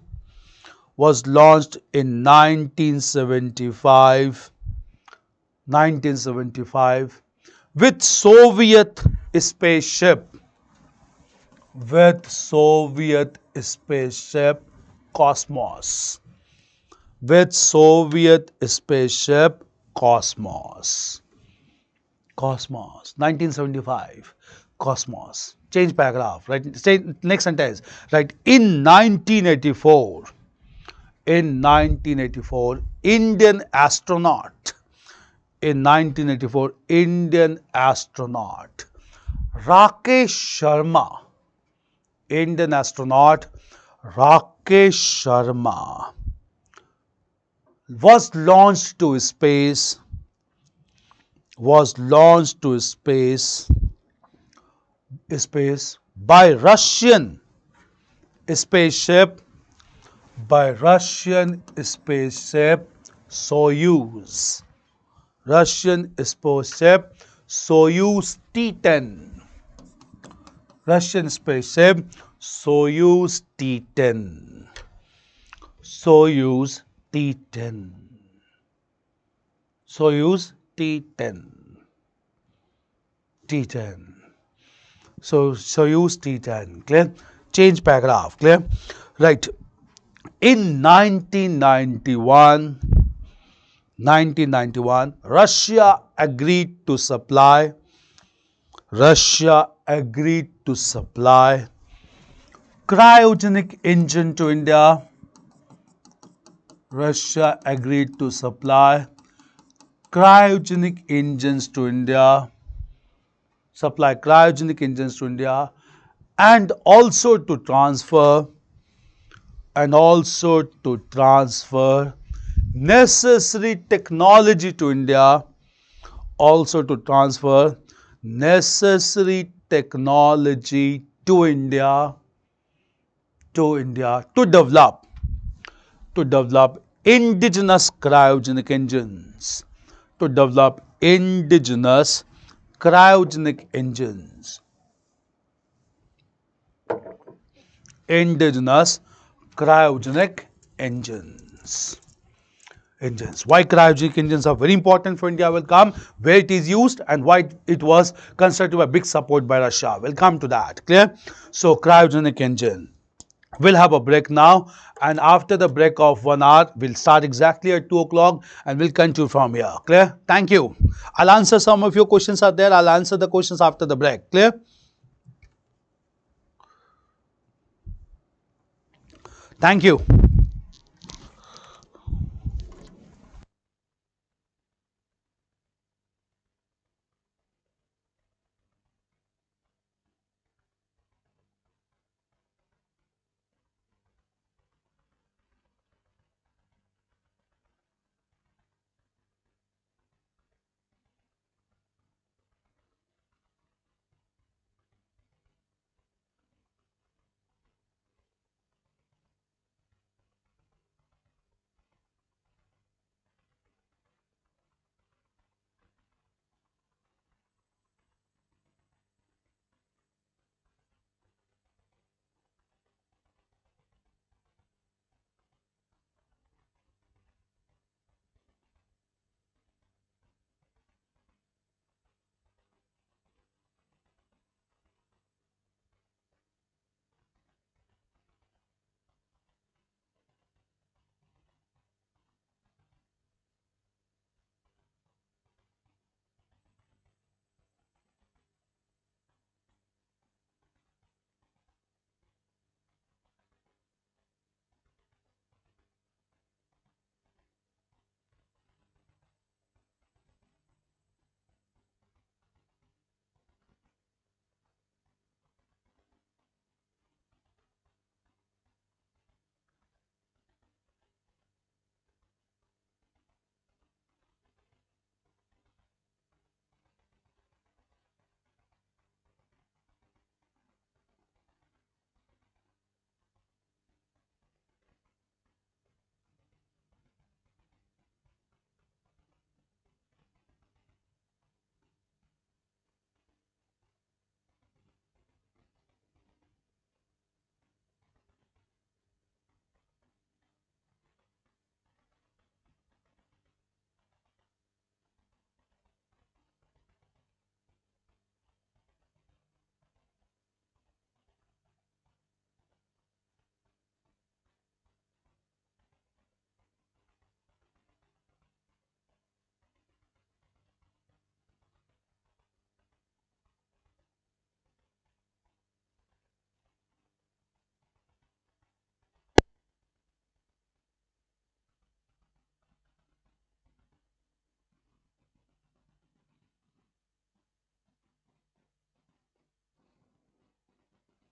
Was launched in 1975. With Soviet spaceship. With Soviet spaceship Cosmos. With Soviet spaceship Cosmos. 1975. Cosmos. Change paragraph, right? Next sentence, right? In 1984, Indian astronaut. In 1984, Indian astronaut Rakesh Sharma. Indian astronaut Rakesh Sharma was launched to space. By Russian spaceship. Soyuz. Russian spaceship Soyuz T-10. Russian spaceship Soyuz T-10. Soyuz T-10. Soyuz T-10. T-10. So Soyuz T-10. Clear? Change paragraph. Clear? Right. In 1991, Russia agreed to supply cryogenic engine to India. Russia agreed to supply cryogenic engines to India. And also to transfer necessary technology to India. To develop indigenous cryogenic engines. Indigenous cryogenic engines. Why cryogenic engines are very important for India, will come, where it is used and why it was considered to be a big support by Russia. We'll come to that. Clear? So cryogenic engine. We'll have a break now, and after the break of 1 hour, we'll start exactly at 2 o'clock and we'll continue from here. Clear? Thank you. I'll answer some of your questions are there. I'll answer the questions after the break. Clear? Thank you.